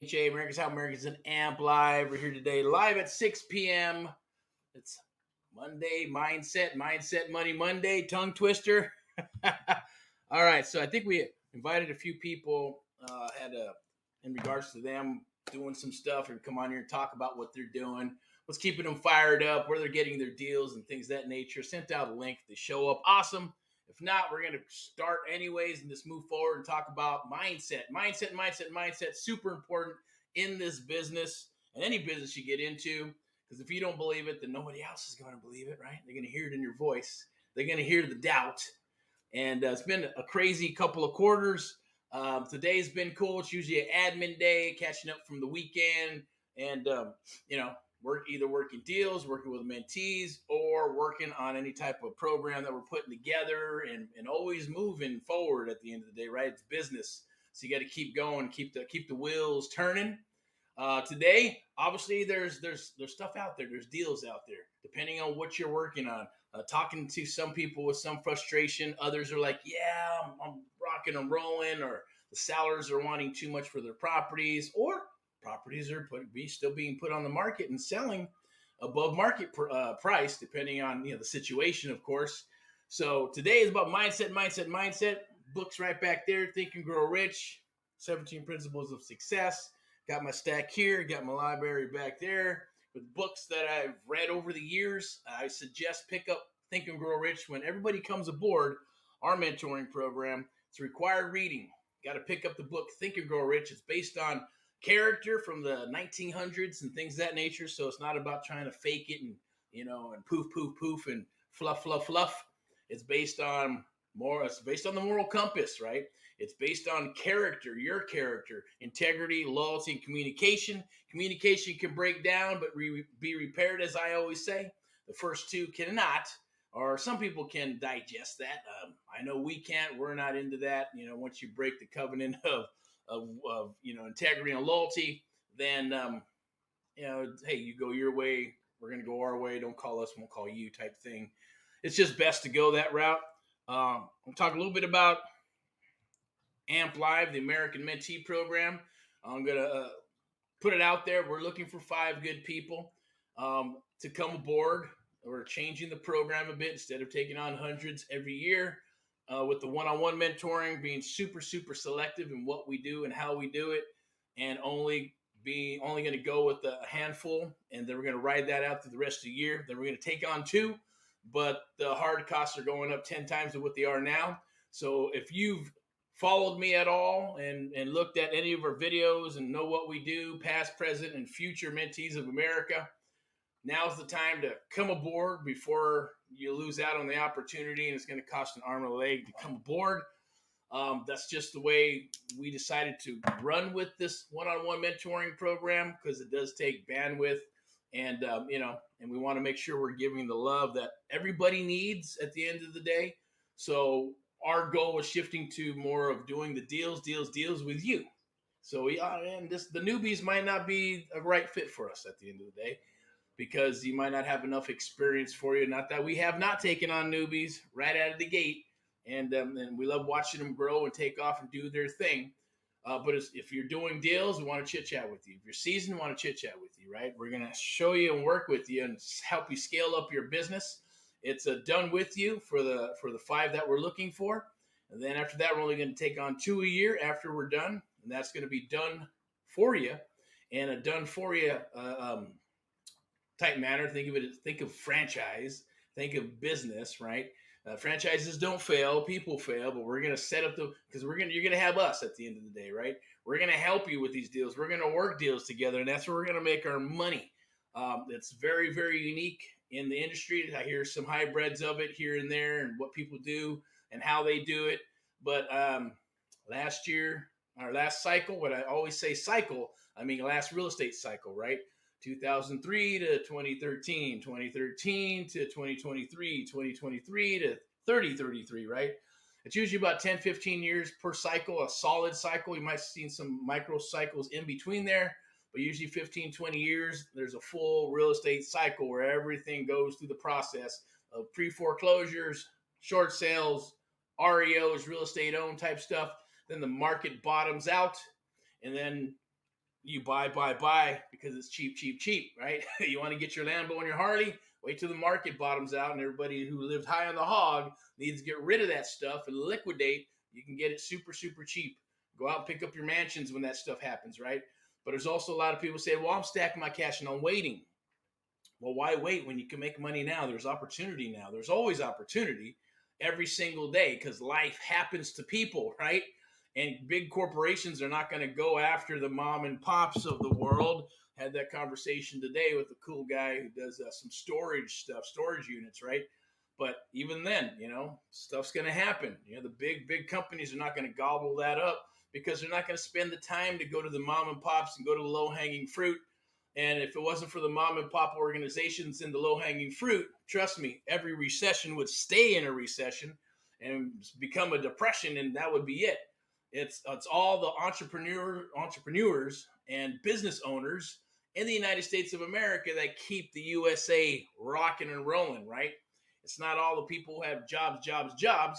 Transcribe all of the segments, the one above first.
America's How Americans and Amp Live. We're here today live at 6 p.m. It's Monday, Mindset Money Monday, tongue twister. All right, so I think we invited a few people in regards to them doing some stuff and come on here and talk about what they're doing, what's keeping them fired up, where they're getting their deals and things of that nature. Sent out a link. They show up. Awesome. If not, we're going to start anyways and just move forward and talk about mindset. Super important in this business and any business you get into. Because if you don't believe it, then nobody else is going to believe it, right? They're going to hear it in your voice. They're going to hear the doubt. And it's been a crazy couple of quarters. Today's been cool. It's usually an admin day, catching up from the weekend. And, either working deals, working with mentees, or working on any type of program that we're putting together and always moving forward at the end of the day, right? It's business. So you got to keep going, keep the wheels turning. Today, obviously, there's stuff out there. There's deals out there, depending on what you're working on. Talking to some people with some frustration. Others are like, yeah, I'm rocking and rolling, or the sellers are wanting too much for their properties, or properties are still being put on the market and selling above market price, depending on the situation, of course. So today is about mindset. Books right back there. Think and Grow Rich. 17 Principles of Success. Got my stack here. Got my library back there with books that I've read over the years. I suggest pick up Think and Grow Rich when everybody comes aboard our mentoring program. It's required reading. Got to pick up the book Think and Grow Rich. It's based on character from the 1900s and things of that nature. So it's not about trying to fake it and poof and fluff. It's based on the moral compass, right? It's based on character, your character, integrity, loyalty, and communication. Communication can break down, but be repaired, as I always say. The first two cannot, or some people can digest that. I know we can't. We're not into that. Once you break the covenant of integrity and loyalty, then hey, you go your way, we're gonna go our way. Don't call us, won't call you, type thing. It's just best to go that route. I'll talk a little bit about AMP Live, the American Mentee Program. I'm gonna put it out there. We're looking for 5 good people to come aboard. We're changing the program a bit instead of taking on hundreds every year. With the one-on-one mentoring, being super selective in what we do and how we do it, and only going to go with a handful, and then we're going to ride that out through the rest of the year. Then we're going to take on 2, but the hard costs are going up 10 times of what they are now. So if you've followed me at all and looked at any of our videos and know what we do, past, present, and future mentees of America, now's the time to come aboard before you lose out on the opportunity, and it's going to cost an arm and a leg to come aboard. That's just the way we decided to run with this one-on-one mentoring program, because it does take bandwidth, and and we want to make sure we're giving the love that everybody needs at the end of the day. So our goal was shifting to more of doing the deals with you. So the newbies might not be a right fit for us at the end of the day, because you might not have enough experience for you. Not that we have not taken on newbies right out of the gate, and we love watching them grow and take off and do their thing. But if you're doing deals, we want to chit chat with you. If you're seasoned, we want to chit chat with you, right? We're going to show you and work with you and help you scale up your business. It's done with you for the 5 that we're looking for. And then after that, we're only going to take on 2 a year after we're done. And that's going to be done for you, and a done for you type manner. Think of franchise, think of business, right? Franchises don't fail, people fail, but we're going to set up because you're going to have us at the end of the day, right? We're going to help you with these deals. We're going to work deals together, and that's where we're going to make our money. It's very, very unique in the industry. I hear some hybrids of it here and there, and what people do and how they do it. But last cycle, what I always say cycle, I mean last real estate cycle, right? 2003 to 2013, 2013 to 2023, 2023 to 3033, right? It's usually about 10, 15 years per cycle, a solid cycle. You might have seen some micro cycles in between there, but usually 15, 20 years, there's a full real estate cycle where everything goes through the process of pre-foreclosures, short sales, REOs, real estate owned type stuff. Then the market bottoms out, and then you buy because it's cheap, right? You want to get your Lambo and your Harley, wait till the market bottoms out and everybody who lived high on the hog needs to get rid of that stuff and liquidate. You can get it super cheap. Go out and pick up your mansions when that stuff happens, right? But there's also a lot of people say, well, I'm stacking my cash and I'm waiting. Well, why wait when you can make money now? There's opportunity now. There's always opportunity every single day because life happens to people, right? And big corporations are not going to go after the mom and pops of the world. Had that conversation today with a cool guy who does some storage stuff, storage units, right? But even then, stuff's going to happen. The big companies are not going to gobble that up because they're not going to spend the time to go to the mom and pops and go to the low hanging fruit. And if it wasn't for the mom and pop organizations and the low hanging fruit, trust me, every recession would stay in a recession and become a depression, and that would be it. It's all the entrepreneurs and business owners in the United States of America that keep the USA rocking and rolling, right? It's not all the people who have jobs,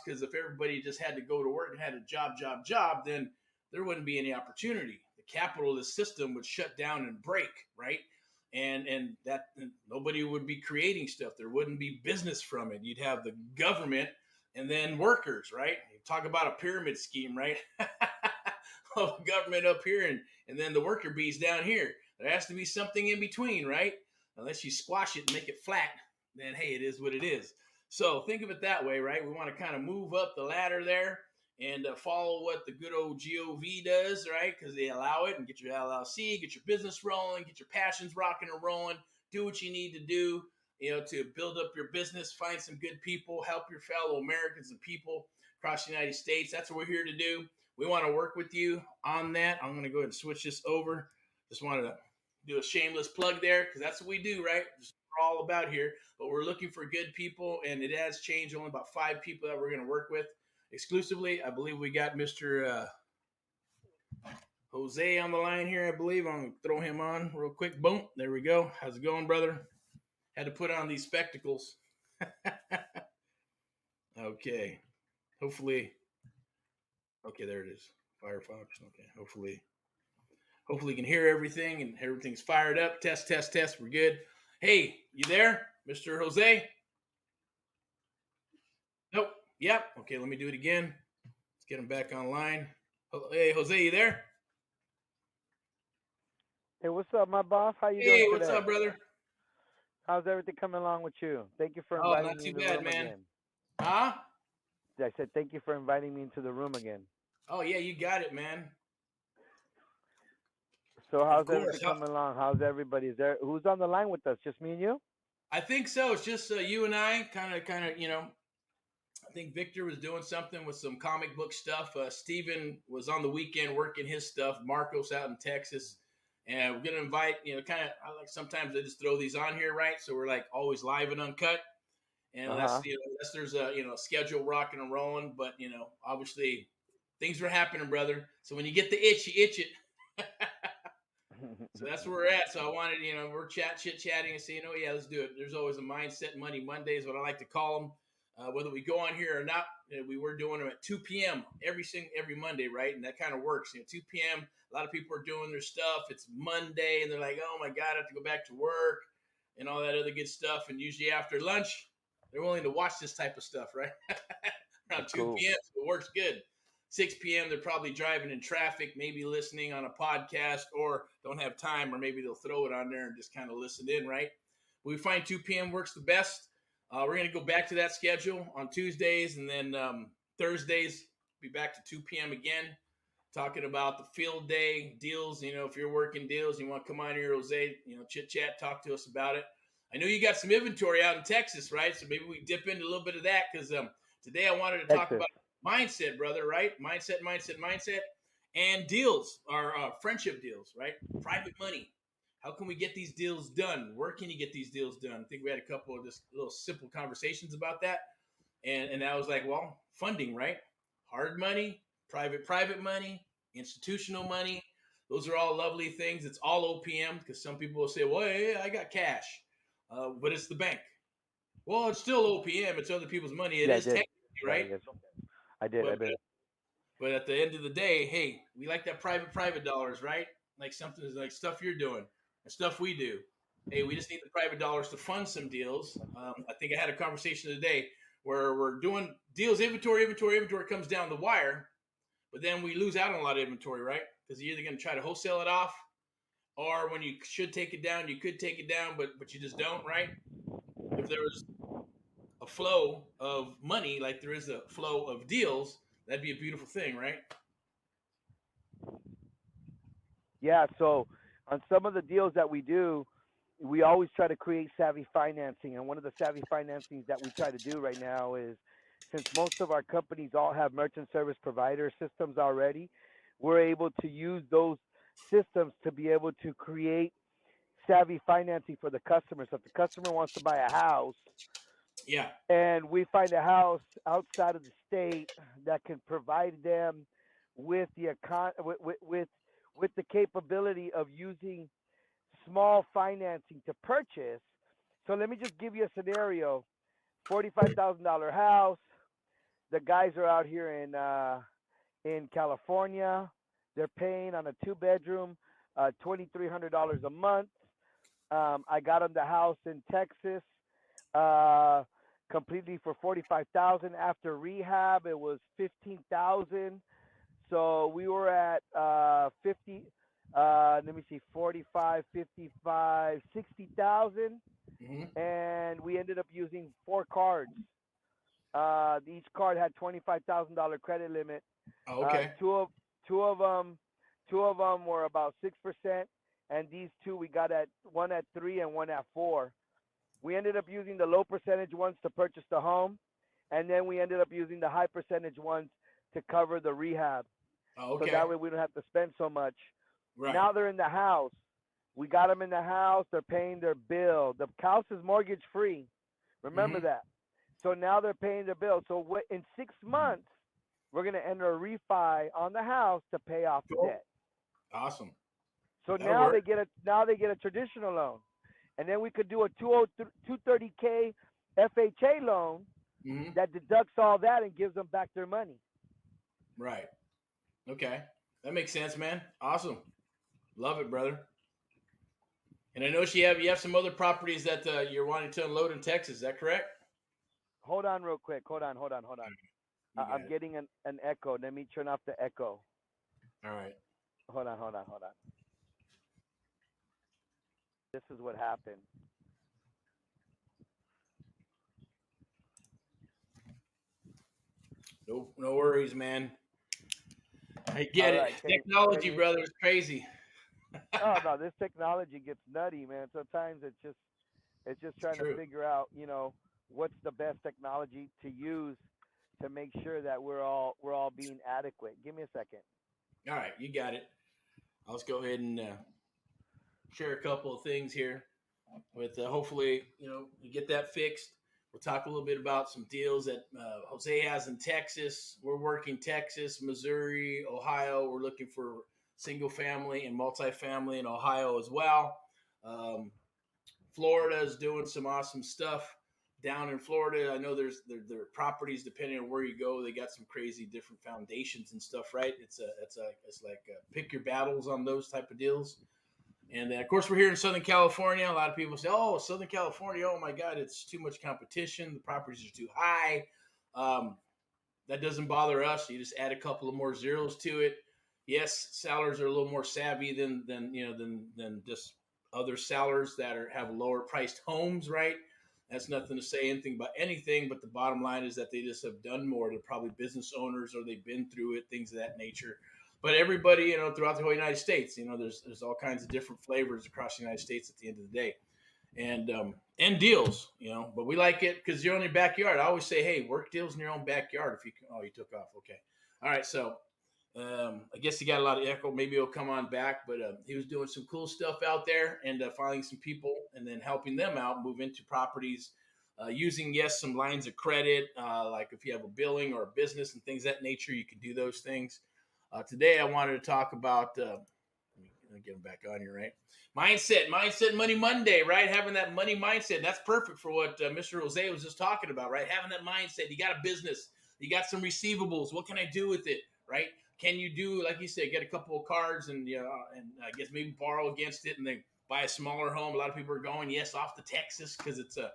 because if everybody just had to go to work and had a job, then there wouldn't be any opportunity. The capitalist system would shut down and break, right? And that nobody would be creating stuff. There wouldn't be business from it. You'd have the government and then workers, right? You talk about a pyramid scheme, right? Of government up here and then the worker bees down here. There has to be something in between, right? Unless you squash it and make it flat, then hey, it is what it is. So think of it that way, right? We want to kind of move up the ladder there and follow what the good old GOV does, right? Because they allow it, and get your LLC, get your business rolling, get your passions rocking and rolling, do what you need to do, to build up your business, find some good people, help your fellow Americans and people across the United States. That's what we're here to do. We want to work with you on that. I'm going to go ahead and switch this over. Just wanted to do a shameless plug there because that's what we do, right? Just we're all about here. But we're looking for good people, and it has changed. Only about 5 people that we're going to work with exclusively. I believe we got Mr. Jose on the line here, I believe. I'm going to throw him on real quick. Boom. There we go. How's it going, brother? Had to put on these spectacles. Okay. Hopefully. Okay, there it is. Firefox. Okay. Hopefully you can hear everything and everything's fired up. Test. We're good. Hey, you there, Mr. Jose? Nope. Yep. Okay, let me do it again. Let's get him back online. Hey, Jose, you there? Hey, what's up, my boss? How you doing Hey, today? what's up, brother? How's everything coming along with you? Thank you for Oh, inviting not me too in the bad, room man. again. Huh? I said thank you for inviting me into the room again. Oh, yeah, you got it, man. So Of how's course. everything coming along? How's everybody? Is there who's on the line with us? Just me and you? I think so. It's just you and I, kind of, I think Victor was doing something with some comic book stuff. Steven was on the weekend working his stuff. Marcos out in Texas. And we're going to invite, I like sometimes I just throw these on here, right? So we're like always live and uncut. And unless there's a, schedule rocking and rolling. But, obviously things were happening, brother. So when you get the itch, you itch it. So that's where we're at. So I wanted, we're chit-chatting and saying, oh, yeah, let's do it. There's always a Mindset Money Monday is what I like to call them. Whether we go on here or not, we were doing them at 2 p.m. every Monday, right? And that kind of works. 2 p.m., a lot of people are doing their stuff. It's Monday, and they're like, oh, my God, I have to go back to work and all that other good stuff. And usually after lunch, they're willing to watch this type of stuff, right? Around 2 p.m., so it works good. 6 p.m., they're probably driving in traffic, maybe listening on a podcast, or don't have time, or maybe they'll throw it on there and just kind of listen in, right? We find 2 p.m. works the best. We're going to go back to that schedule on Tuesdays, and then Thursdays, be back to 2 p.m. again, talking about the field day deals. If you're working deals, you want to come on here, Jose, chit-chat, talk to us about it. I know you got some inventory out in Texas, right? So maybe we dip into a little bit of that because today I wanted to talk about mindset, brother, right? Mindset, and deals are friendship deals, right? Private money. How can we get these deals done? Where can you get these deals done? I think we had a couple of just little simple conversations about that. And I was like, well, funding, right? Hard money, private money, institutional money. Those are all lovely things. It's all OPM because some people will say, well, hey, I got cash, but it's the bank. Well, it's still OPM. It's other people's money. It is technically, right? I did. But at the end of the day, hey, we like that private dollars, right? like something like stuff you're doing and stuff we do. Hey, we just need the private dollars to fund some deals. I think I had a conversation today where we're doing deals, inventory comes down the wire, but then we lose out on a lot of inventory, right? Because you're either going to try to wholesale it off, or when you should take it down, you could take it down, but you just don't, right? If there was a flow of money like there is a flow of deals, that'd be a beautiful thing, right? Yeah, so on some of the deals that we do, we always try to create savvy financing. And one of the savvy financings that we try to do right now is, since most of our companies all have merchant service provider systems already, we're able to use those systems to be able to create savvy financing for the customer. So if the customer wants to buy a house, Yeah. and we find a house outside of the state that can provide them with with the capability of using small financing to purchase. So let me just give you a scenario: $45,000 house. The guys are out here in California. They're paying on a 2-bedroom $2,300 a month. I got them the house in Texas, uh, completely for 45,000. After rehab, it was 15,000. So we were at 50. Let me see, 45, 55, 60,000, Mm-hmm. and we ended up using 4 cards. Each card had $25,000 credit limit. Oh, Uh, okay. two of two of them two of them were about 6%, and these two we got at one at 3 and one at 4. We ended up using the low percentage ones to purchase the home, and then we ended up using the high percentage ones to cover the rehab. Oh, So okay. that way we don't have to spend so much. Right. Now they're in the house. We got them in the house. They're paying their bill. The house is mortgage free. Remember Mm-hmm. that. So now they're paying their bill. So in 6 months, we're going to enter a refi on the house to pay off the Cool. debt. Awesome. So That'll now work. they get a traditional loan, and then we could do a 230K FHA loan Mm-hmm. that deducts all that and gives them back their money. Right. Okay. That makes sense, man. Awesome. Love it, brother. And I know you have some other properties that you're wanting to unload in Texas. Is that correct? Hold on, real quick. Hold on. You got I'm it. getting an echo. Let me turn off the echo. All right. Hold on. This is what happened. No worries, man. I get All it. right, can Technology, you? brother, is crazy. Oh no, this technology gets nutty, man. Sometimes it's just trying to True. figure out, what's the best technology to use to make sure that we're all being adequate. Give me a second. All right, you got it. I'll just go ahead and share a couple of things here. With hopefully, you get that fixed. We'll talk a little bit about some deals that Jose has in Texas. We're working Texas, Missouri, Ohio. We're looking for single family and multifamily in Ohio as well. Um, Florida is doing some awesome stuff down in Florida. I know their properties, depending on where you go, they got some crazy different foundations and stuff, right? It's like pick your battles on those type of deals. And then, of course, we're here in Southern California. A lot of people say, "Oh, Southern California, oh my God, it's too much competition. The properties are too high." Um, that doesn't bother us. You just add a couple of more zeros to it. Yes, sellers are a little more savvy than just other sellers that have lower priced homes, right? That's nothing to say anything about anything, but the bottom line is that they just have done more. They're probably business owners or they've been through it, things of that nature. But everybody, throughout the whole United States, there's all kinds of different flavors across the United States at the end of the day, and deals, But we like it because you're in your backyard. I always say, hey, work deals in your own backyard. If you can, oh, you took off. Okay, all right. So I guess he got a lot of echo. Maybe he'll come on back, but he was doing some cool stuff out there and finding some people and then helping them out move into properties. Using some lines of credit, like if you have a billing or a business and things of that nature, you can do those things. Today, I wanted to talk about. Let me get him back on here, right? Mindset, Money Monday, right? Having that money mindset. That's perfect for what Mr. Jose was just talking about, right? Having that mindset. You got a business, you got some receivables. What can I do with it, right? can you do, like you said, get a couple of cards and and I guess maybe borrow against it and then buy a smaller home? A lot of people are going yes off to Texas because it's a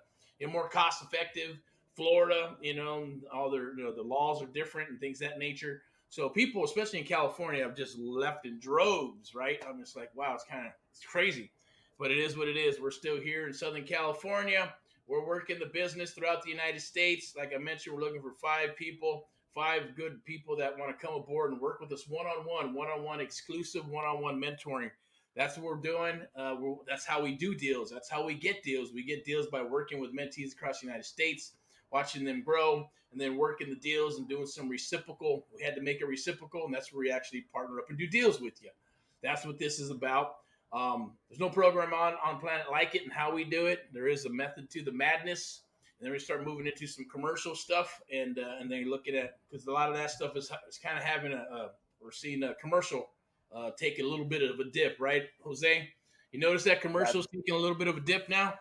more cost effective. Florida, all their the laws are different and things of that nature. So people, especially in California, have just left in droves, right? I'm just like, wow, it's crazy, but it is what it is. We're still here in Southern California. We're working the business throughout the United States. Like I mentioned, we're looking for 5 people, 5 good people that want to come aboard and work with us one-on-one, exclusive one-on-one mentoring. That's what we're doing. That's how we do deals. That's how we get deals. We get deals by working with mentees across the United States, watching them grow, and then working the deals and doing some reciprocal. We had to make it reciprocal, and that's where we actually partner up and do deals with you. That's what this is about. There's no program on planet like it and how we do it. There is a method to the madness. And then we start moving into some commercial stuff, and then looking at, because a lot of that stuff is kind of having we're seeing a commercial take a little bit of a dip, right, Jose? You notice that commercials taking a little bit of a dip now?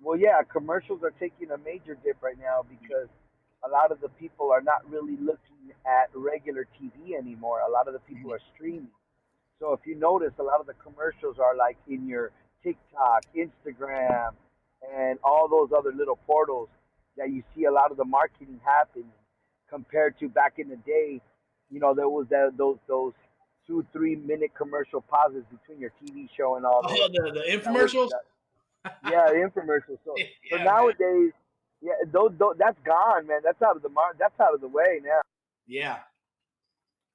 Well, yeah, commercials are taking a major dip right now because a lot of the people are not really looking at regular TV anymore. A lot of the people are streaming. So if you notice, a lot of the commercials are like in your TikTok, Instagram, and all those other little portals that you see a lot of the marketing happening compared to back in the day. There was those 2-3 minute commercial pauses between your TV show and all this. Oh, the That was infomercials? yeah, the infomercials. So Yeah, man. nowadays, yeah, those that's gone, man. That's out of the that's out of the way now. Yeah.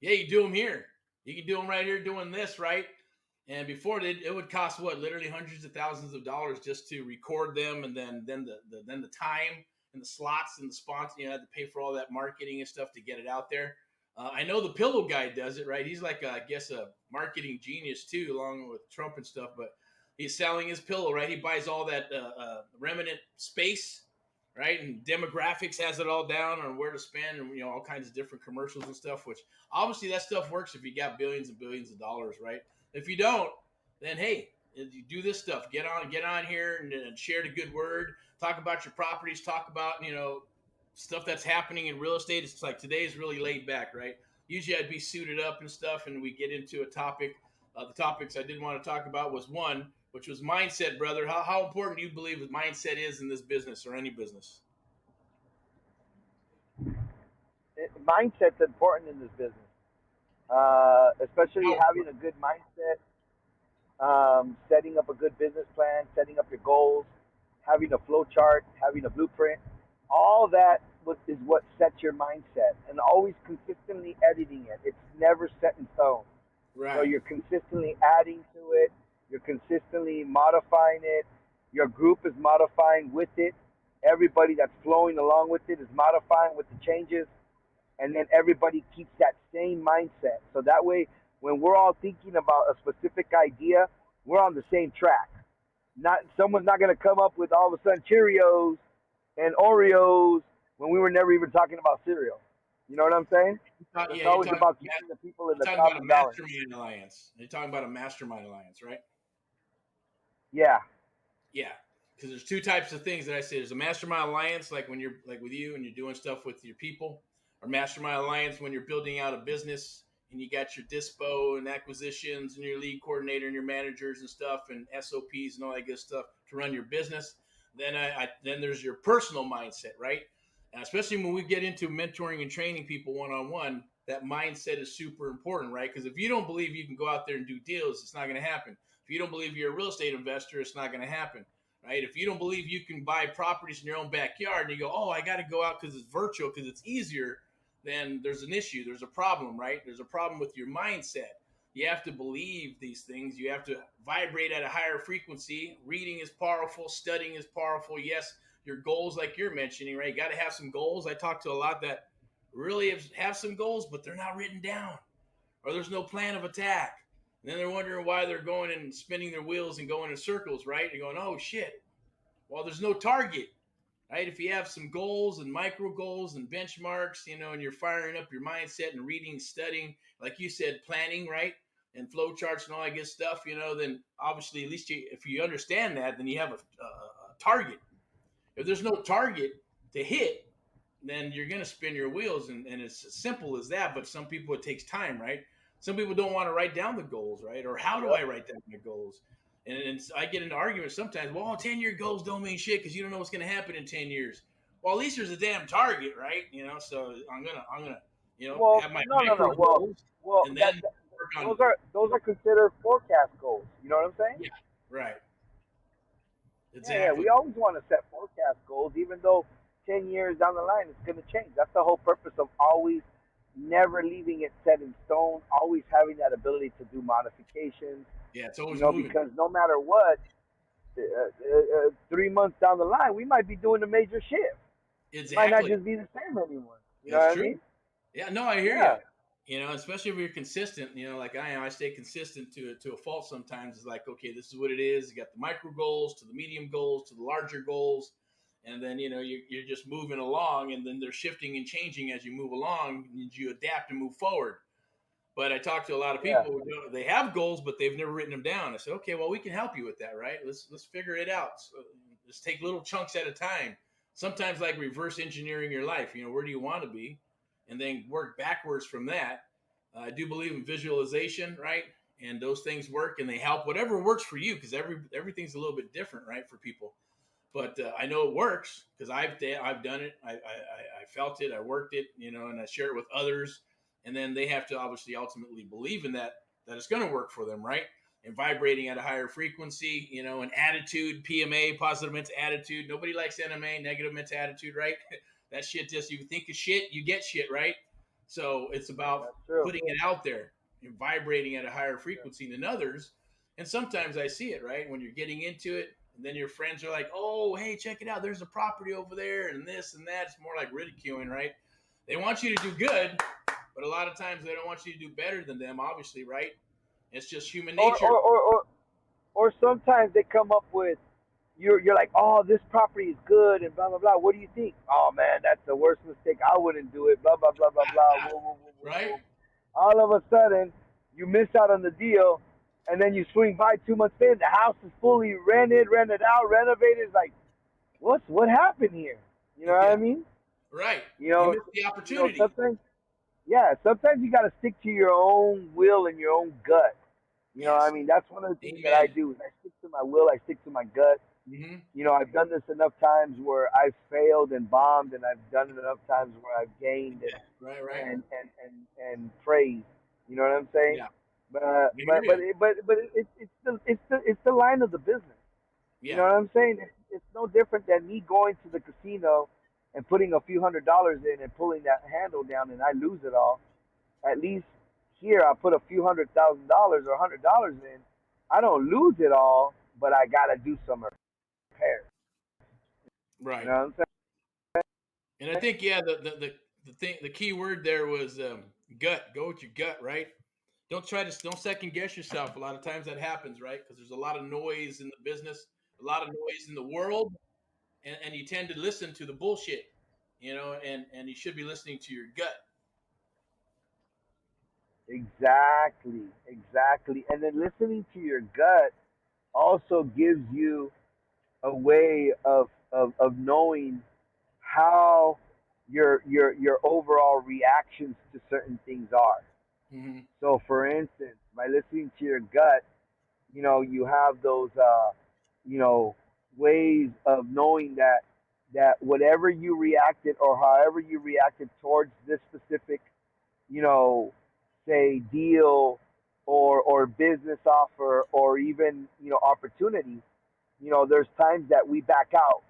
Yeah, you do them here. You can do them right here doing this, right? And before it would cost what, literally hundreds of thousands of dollars just to record them, and then the time and the slots and the sponsor. You had to pay for all that marketing and stuff to get it out there. I know the Pillow Guy does it, right? He's like I guess a marketing genius too, along with Trump and stuff. But he's selling his pillow, right? He buys all that remnant space, right? And demographics has it all down on where to spend, and all kinds of different commercials and stuff. Which obviously that stuff works if you got billions and billions of dollars, right? If you don't, then hey, you do this stuff. Get on here and share the good word. Talk about your properties. Talk about stuff that's happening in real estate. It's like today's really laid back, right? Usually I'd be suited up and stuff, and we get into a topic. The topics I did want to talk about was one, which was mindset, brother. How important do you believe mindset is in this business or any business? Mindset's important in this business, especially having a good mindset, setting up a good business plan, setting up your goals, having a flow chart, having a blueprint. All that is what sets your mindset, and always consistently editing it. It's never set in stone. So Right. you're consistently adding to it. You're consistently modifying it. Your group is modifying with it. Everybody that's flowing along with it is modifying with the changes. And then everybody keeps that same mindset. So that way, when we're all thinking about a specific idea, we're on the same track. Not someone's not going to come up with all of a sudden Cheerios and Oreos when we were never even talking about cereal. You know what I'm saying? It's Yeah, always about keeping the people in the you're talking about a common balance. mastermind alliance. You're talking about a mastermind alliance, right? Yeah. Yeah, because there's two types of things that I say. There's a mastermind alliance, like when you're like with you and you're doing stuff with your people, or mastermind alliance when you're building out a business and you got your dispo and acquisitions and your lead coordinator and your managers and stuff and SOPs and all that good stuff to run your business. Then there's your personal mindset, right? And especially when we get into mentoring and training people one on one, that mindset is super important, right? Because if you don't believe you can go out there and do deals, it's not going to happen. If you don't believe you're a real estate investor, it's not going to happen, right? If you don't believe you can buy properties in your own backyard and you go, oh, I got to go out because it's virtual, because it's easier, then there's an issue. There's a problem, right? There's a problem with your mindset. You have to believe these things. You have to vibrate at a higher frequency. Reading is powerful. Studying is powerful. Yes, your goals, like you're mentioning, right? You got to have some goals. I talk to a lot that really have some goals, but they're not written down, or there's no plan of attack. And then they're wondering why they're going and spinning their wheels and going in circles, right? You're going, oh shit. Well, there's no target, right? If you have some goals and micro goals and benchmarks, and you're firing up your mindset and reading, studying, like you said, planning, right? And flow charts and all that good stuff, then obviously, at least if you understand that, then you have a target. If there's no target to hit, then you're gonna spin your wheels, and it's as simple as that. But some people it takes time, right? Some people don't want to write down the goals, right? Or how do Yep. I write down the goals? And I get into arguments sometimes. Well, 10-year goals don't mean shit because you don't know what's gonna happen in 10 years. Well, at least there's a damn target, right? So I'm gonna Well, have my no, no, micro no. Well, goals, well, and that, then that work on. those are considered forecast goals. You know what I'm saying? Yeah, right, Yeah, yeah. exactly. We always want to set forecast goals, even though 10 years down the line it's going to change. That's the whole purpose of always never leaving it set in stone. Always having that ability to do modifications. Yeah, it's always moving. Because no matter what, 3 months down the line, we might be doing a major shift. It might not Exactly. just be the same anymore. You know It's what I true. mean? Yeah, no, I hear you. Yeah. Especially if you're consistent. Like I am. I stay consistent to a fault. Sometimes it's like, okay, this is what it is. You got the micro goals to the medium goals to the larger goals, and then you're just moving along, and then they're shifting and changing as you move along, and you adapt and move forward. But I talk to a lot of Yeah. people who they have goals, but they've never written them down. I said, okay, well, we can help you with that, right? Let's figure it out. So just take little chunks at a time. Sometimes like reverse engineering your life. Where do you want to be, and then work backwards from that. I do believe in visualization, right? And those things work, and they help. Whatever works for you, because everything's a little bit different, right, for people. But I know it works because I've done it. I felt it. I worked it. And I share it with others, and then they have to obviously ultimately believe in that it's going to work for them, right? And vibrating at a higher frequency, an attitude, PMA, positive mental attitude. Nobody likes NMA, negative mental attitude, right? That shit just you think of shit, you get shit, right? So it's about That's true. putting it out there and vibrating at a higher frequency than others. And sometimes I see it, right? When you're getting into it, and then your friends are like, oh, hey, check it out. There's a property over there and this and that. It's more like ridiculing, right? They want you to do good, but a lot of times they don't want you to do better than them, obviously, right? It's just human Or nature. or or or, or sometimes they come up with you're like, oh, this property is good and blah blah blah. What do you think? Oh man, that's the worst mistake. I wouldn't do it. Blah blah blah blah blah. Whoa, whoa, whoa, whoa, Right? whoa. All of a sudden, you miss out on the deal, and then you swing by 2 months in. The house is fully rented out, renovated. It's like, what happened here? You know what I Yeah, mean? right. You You know, missed the opportunity. sometimes, yeah, sometimes you got to stick to your own will and your own gut. I Yes. mean, that's one of the things that I Amen. do. Is I stick to my will, I stick to my gut. Mm-hmm. I've done this enough times where I've failed and bombed, and I've done it enough times where I've gained Yeah. Right, right. and praised. You know what I'm saying? Yeah. But I hear you. it's the line of the business. You know Yeah. what I'm saying? It's no different than me going to the casino and putting a few $100s in and pulling that handle down and I lose it all. At least here I put a few $100,000 or $100 in. I don't lose it all, but I gotta do some repairs. You know Right. what I'm saying? And I think yeah, the key word there was gut. Go with your gut, right? Don't second guess yourself. A lot of times that happens, right? Because there's a lot of noise in the business, a lot of noise in the world, and you tend to listen to the bullshit, and you should be listening to your gut. Exactly, exactly. And then listening to your gut also gives you a way of knowing how your overall reactions to certain things are. Hmm. So, for instance, by listening to your gut, you have those, you know, ways of knowing that whatever you reacted or however you reacted towards this specific, you know, say deal or business offer or even opportunity. There's times that we back out,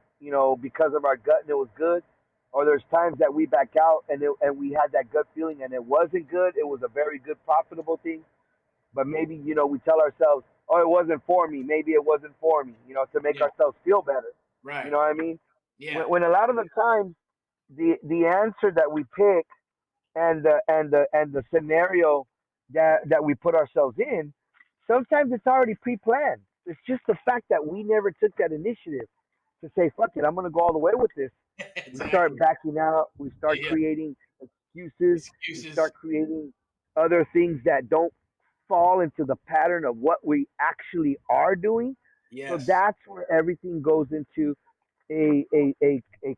because of our gut and it was good, or there's times that we back out and we had that gut feeling and it wasn't good. It was a very good profitable thing, but maybe we tell ourselves, oh, it wasn't for me. Maybe it wasn't for me. To make Yeah. ourselves feel better. You Right. know what I mean? Yeah. When a lot of the times the answer that we pick and the scenario that we put ourselves in, sometimes it's already pre-planned. It's just the fact that we never took that initiative to say, "Fuck it, I'm gonna go all the way with this." We start Exactly. backing out. We start Yeah. creating excuses. We Excuses. start creating other things that don't fall into the pattern of what we actually are doing. So Yes. that's where everything goes into a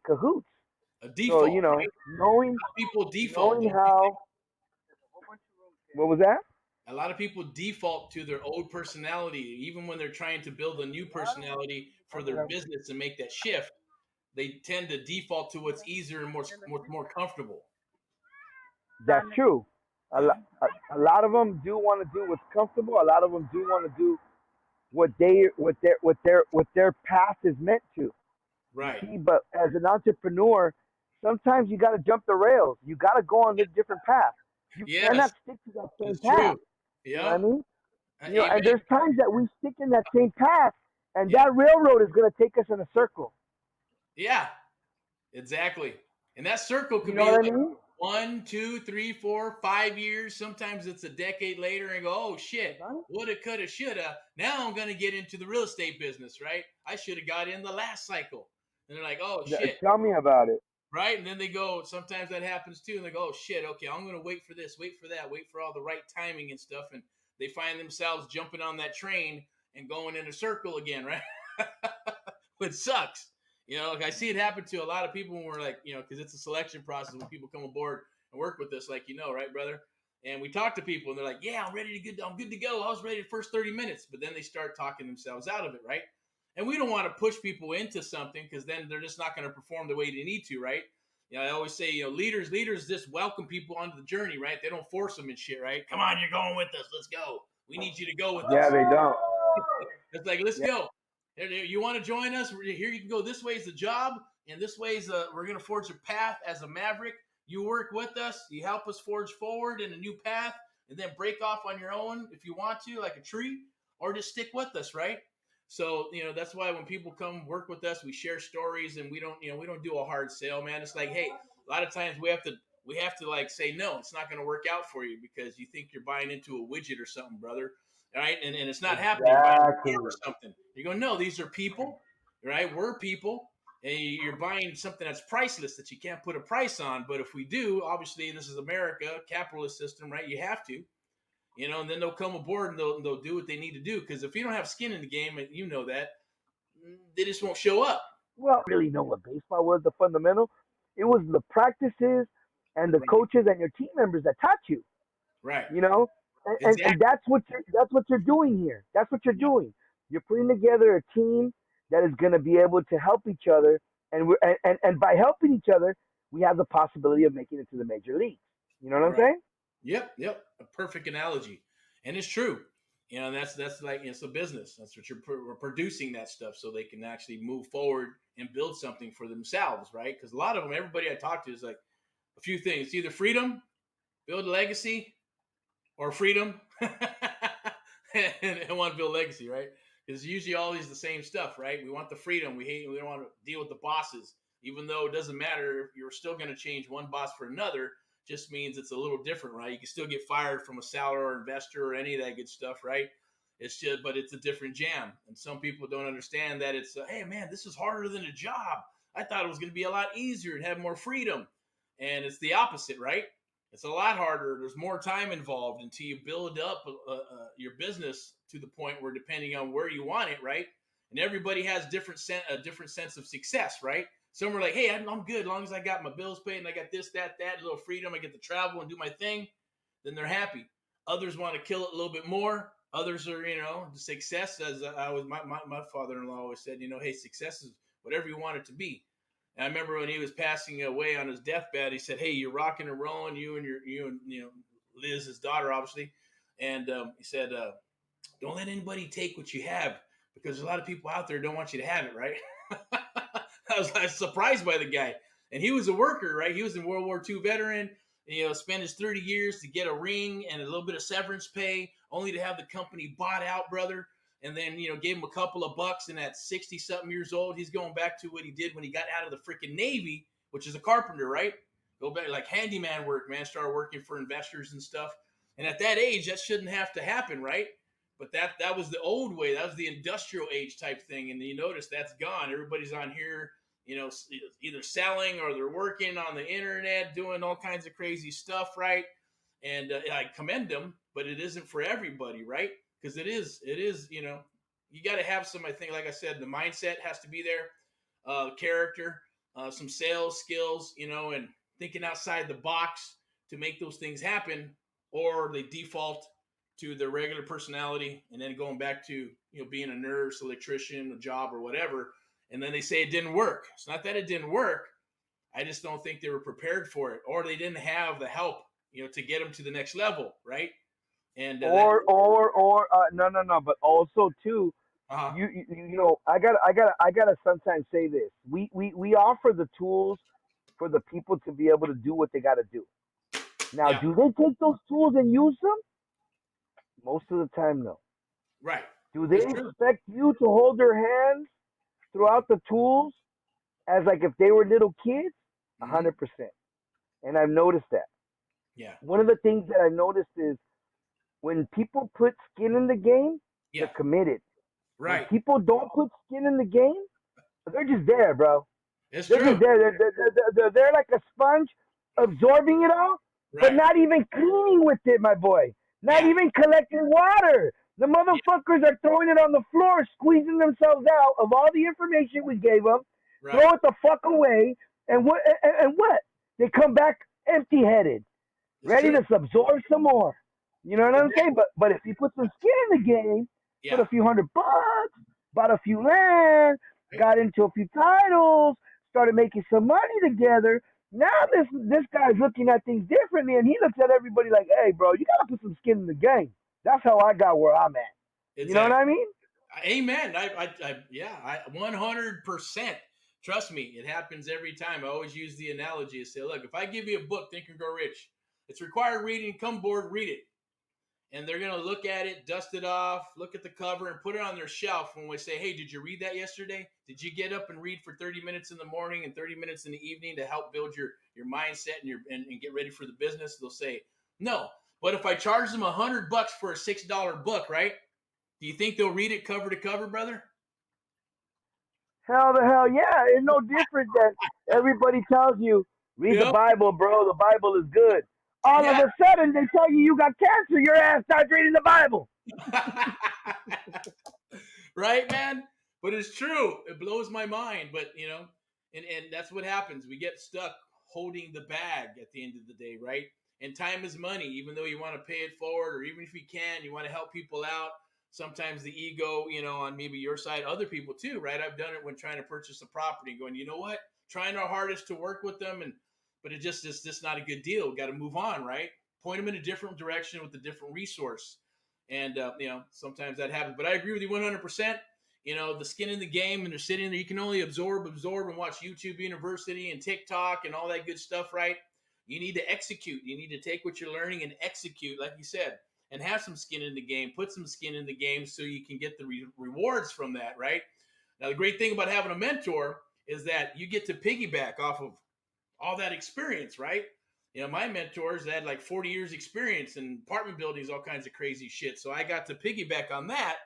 cahoots. A So, default, right? knowing People default. knowing how, what was that? A lot of people default to their old personality, even when they're trying to build a new personality for their business and make that shift. They tend to default to what's easier and more comfortable. That's true. A lot of them do want to do what's comfortable. A lot of them do want to do what their path is meant to. You Right. see, but as an entrepreneur, sometimes you got to jump the rails. You got to go on a different path. You Yes, cannot stick to that same it's path. true. You know what I Yep. mean? And Amen. there's times that we stick in that same path, and Yeah. that railroad is going to take us in a circle. Yeah. Exactly. And that circle You could know be what I like mean? 1, 2, 3, 4, 5 years. Sometimes it's a decade later and go, oh shit, woulda, coulda, shoulda. Now I'm gonna get into the real estate business, right? I should have got in the last cycle. And they're like, oh shit, Tell me about it. right? And then they go, sometimes that happens too, and they go, oh shit, okay, I'm gonna wait for this, wait for that, wait for all the right timing and stuff. And they find themselves jumping on that train and going in a circle again, right? Which sucks. Like I see it happen to a lot of people when we're like, because it's a selection process when people come aboard and work with us, like, right, brother? And we talk to people and they're like, yeah, I'm good to go. I was ready the first 30 minutes. But then they start talking themselves out of it, right? And we don't want to push people into something because then they're just not going to perform the way they need to, right? I always say, leaders just welcome people onto the journey, right? They don't force them and shit, right? Come on, you're going with us. Let's go. We need you to go with Yeah, us. they don't. It's like, let's Yeah, go. You want to join us? Here you can go. This way is the job, and this way is we're going to forge a path as a maverick. You work with us. You help us forge forward in a new path, and then break off on your own if you want to, like a tree, or just stick with us, right? So that's why when people come work with us, we share stories, and we don't do a hard sale, man. It's like, hey, a lot of times we have to like say no, it's not going to work out for you because you think you're buying into a widget or something, brother. All right, and it's not happening. You're buying a exactly. or something. You're going, no, these are people, right? We're people, and you're buying something that's priceless that you can't put a price on. But if we do, obviously, this is America, capitalist system, right? You have to, and then they'll come aboard and they'll do what they need to do. Because if you don't have skin in the game, and you know that, they just won't show up. Well, I really know what baseball was, the fundamental. It was the practices and the Right, coaches and your team members that taught you. right, You know, and exactly. that's what you're doing here. That's what you're Yep. doing. You're putting together a team that is going to be able to help each other, and and by helping each other, we have the possibility of making it to the major leagues. You know what I'm Right. saying? Yep. A perfect analogy, and it's true. That's like it's a business. That's what we're producing that stuff so they can actually move forward and build something for themselves, right? Because a lot of them, everybody I talk to is like a few things: it's either freedom, build a legacy, or freedom, and want to build legacy, right? Because usually always the same stuff, right? We want the freedom. We don't want to deal with the bosses, even though it doesn't matter. You're still going to change one boss for another. Just means it's a little different, right? You can still get fired from a seller or investor or any of that good stuff, right? But it's a different jam. And some people don't understand that it's, hey, man, this is harder than a job. I thought it was going to be a lot easier and have more freedom. And it's the opposite, right? It's a lot harder. There's more time involved until you build up your business to the point where, depending on where you want it, right? And everybody has a different sense of success, right? Some are like, hey, I'm good as long as I got my bills paid and I got this, that, a little freedom. I get to travel and do my thing. Then they're happy. Others want to kill it a little bit more. Others are, the success, as my father-in-law always said, hey, success is whatever you want it to be. And I remember when he was passing away on his deathbed, he said, hey, you're rocking and rolling, you and Liz, his daughter, obviously. And he said, don't let anybody take what you have, because a lot of people out there don't want you to have it, right? I was surprised by the guy. And he was a worker, right? He was a World War II veteran. Spent his 30 years to get a ring and a little bit of severance pay, only to have the company bought out, brother. And then, gave him a couple of bucks. And at 60 something years old, he's going back to what he did when he got out of the freaking Navy, which is a carpenter, right? Go back like handyman work, man. Started working for investors and stuff. And at that age, that shouldn't have to happen, right? But that was the old way. That was the industrial age type thing. And you notice that's gone. Everybody's on here, either selling or they're working on the internet, doing all kinds of crazy stuff, right? And I commend them, but it isn't for everybody, right? Because it is, you got to have some, I think, like I said, the mindset has to be there, character, some sales skills, and thinking outside the box to make those things happen, or they default to their regular personality and then going back to being a nurse, electrician, a job, or whatever, and then they say it didn't work. It's not that it didn't work. I just don't think they were prepared for it, or they didn't have the help, to get them to the next level, right? And No. But also too, uh-huh. I gotta sometimes say this. We offer the tools for the people to be able to do what they gotta do. Now, Yeah, do they take those tools and use them? Most of the time, no. right. Do they It's true. expect you to hold their hands throughout the tools as like if they were little kids? A Mm-hmm. 100%. And I've noticed that. Yeah, One of the things that I've noticed is when people put skin in the game, they're yeah, committed. When right. people don't put skin in the game, they're just there, bro. It's They're just true. there. They're there like a sponge, absorbing it all, but Right. not even cleaning with it, my boy. Not Yeah, even collecting water. The yeah, motherfuckers are throwing it on the floor, squeezing themselves out of all the information we gave them, right. throw it the fuck away, and what? They come back empty-headed, It's ready true. to absorb some more. You know what I'm saying? But if you put some skin in the game, put Yeah, a few $100, bought a few land, right. got into a few titles, started making some money together. Now this guy's looking at things differently, and he looks at everybody like, "Hey, bro, you gotta put some skin in the game." That's how I got where I'm at. You know what Exactly. I mean? Amen. Yeah, 100%. Trust me, it happens every time. I always use the analogy to say, look, if I give you a book, Think and Grow Rich, it's required reading. Come board, read it. And they're going to look at it, dust it off, look at the cover, and put it on their shelf when we say, hey, did you read that yesterday? Did you get up and read for 30 minutes in the morning and 30 minutes in the evening to help build your mindset and get ready for the business? They'll say, no. But if I charge them $100 for a $6 book, right? Do you think they'll read it cover to cover, brother? Hell the hell yeah! It's no different than everybody tells you, read the Yep. Bible, bro. The Bible is good. All of Yeah. a sudden, they tell you got cancer. Your ass starts reading the Bible. Right, man? But it's true. It blows my mind. But and that's what happens. We get stuck holding the bag at the end of the day, right? And time is money, even though you want to pay it forward, or even if you can, you want to help people out. Sometimes the ego, on maybe your side, other people too, right? I've done it when trying to purchase a property, going, you know what? Trying our hardest to work with them, but it just is just not a good deal. Got to move on, right? Point them in a different direction with a different resource. And sometimes that happens. But I agree with you 100%. The skin in the game, and they're sitting there. You can only absorb, and watch YouTube University and TikTok and all that good stuff, right? You need to execute. You need to take what you're learning and execute, like you said, and have some skin in the game. Put some skin in the game so you can get the rewards from that, right? Now, the great thing about having a mentor is that you get to piggyback off of all that experience, right? My mentors had like 40 years experience in apartment buildings, all kinds of crazy shit. So I got to piggyback on that,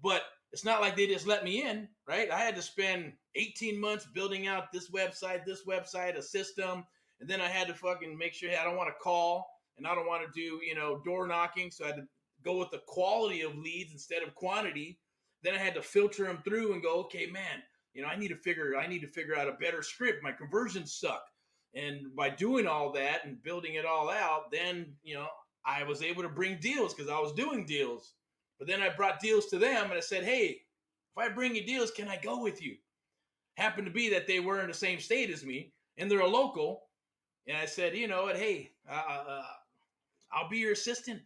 but it's not like they just let me in, right? I had to spend 18 months building out this website, a system. And then I had to fucking make sure, hey, I don't want to call and I don't want to do, door knocking. So I had to go with the quality of leads instead of quantity. Then I had to filter them through and go, okay, man, I need to figure out a better script. My conversions suck. And by doing all that and building it all out, then, I was able to bring deals because I was doing deals. But then I brought deals to them and I said, hey, if I bring you deals, can I go with you? Happened to be that they were in the same state as me and they're a local. And I said, you know what? Hey, I'll be your assistant.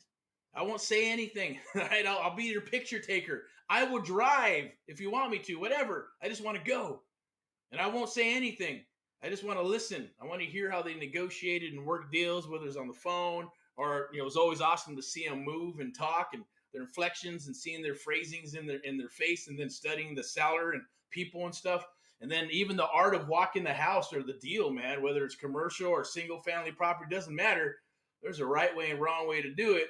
I won't say anything. Right? I'll be your picture taker. I will drive if you want me to, whatever. I just want to go. And I won't say anything. I just want to listen. I want to hear how they negotiated and worked deals, whether it's on the phone or it was always awesome to see them move and talk and their inflections and seeing their phrasings in their face, and then studying the seller and people and stuff. And then even the art of walking the house or the deal, man, whether it's commercial or single family property, doesn't matter. There's a right way and wrong way to do it.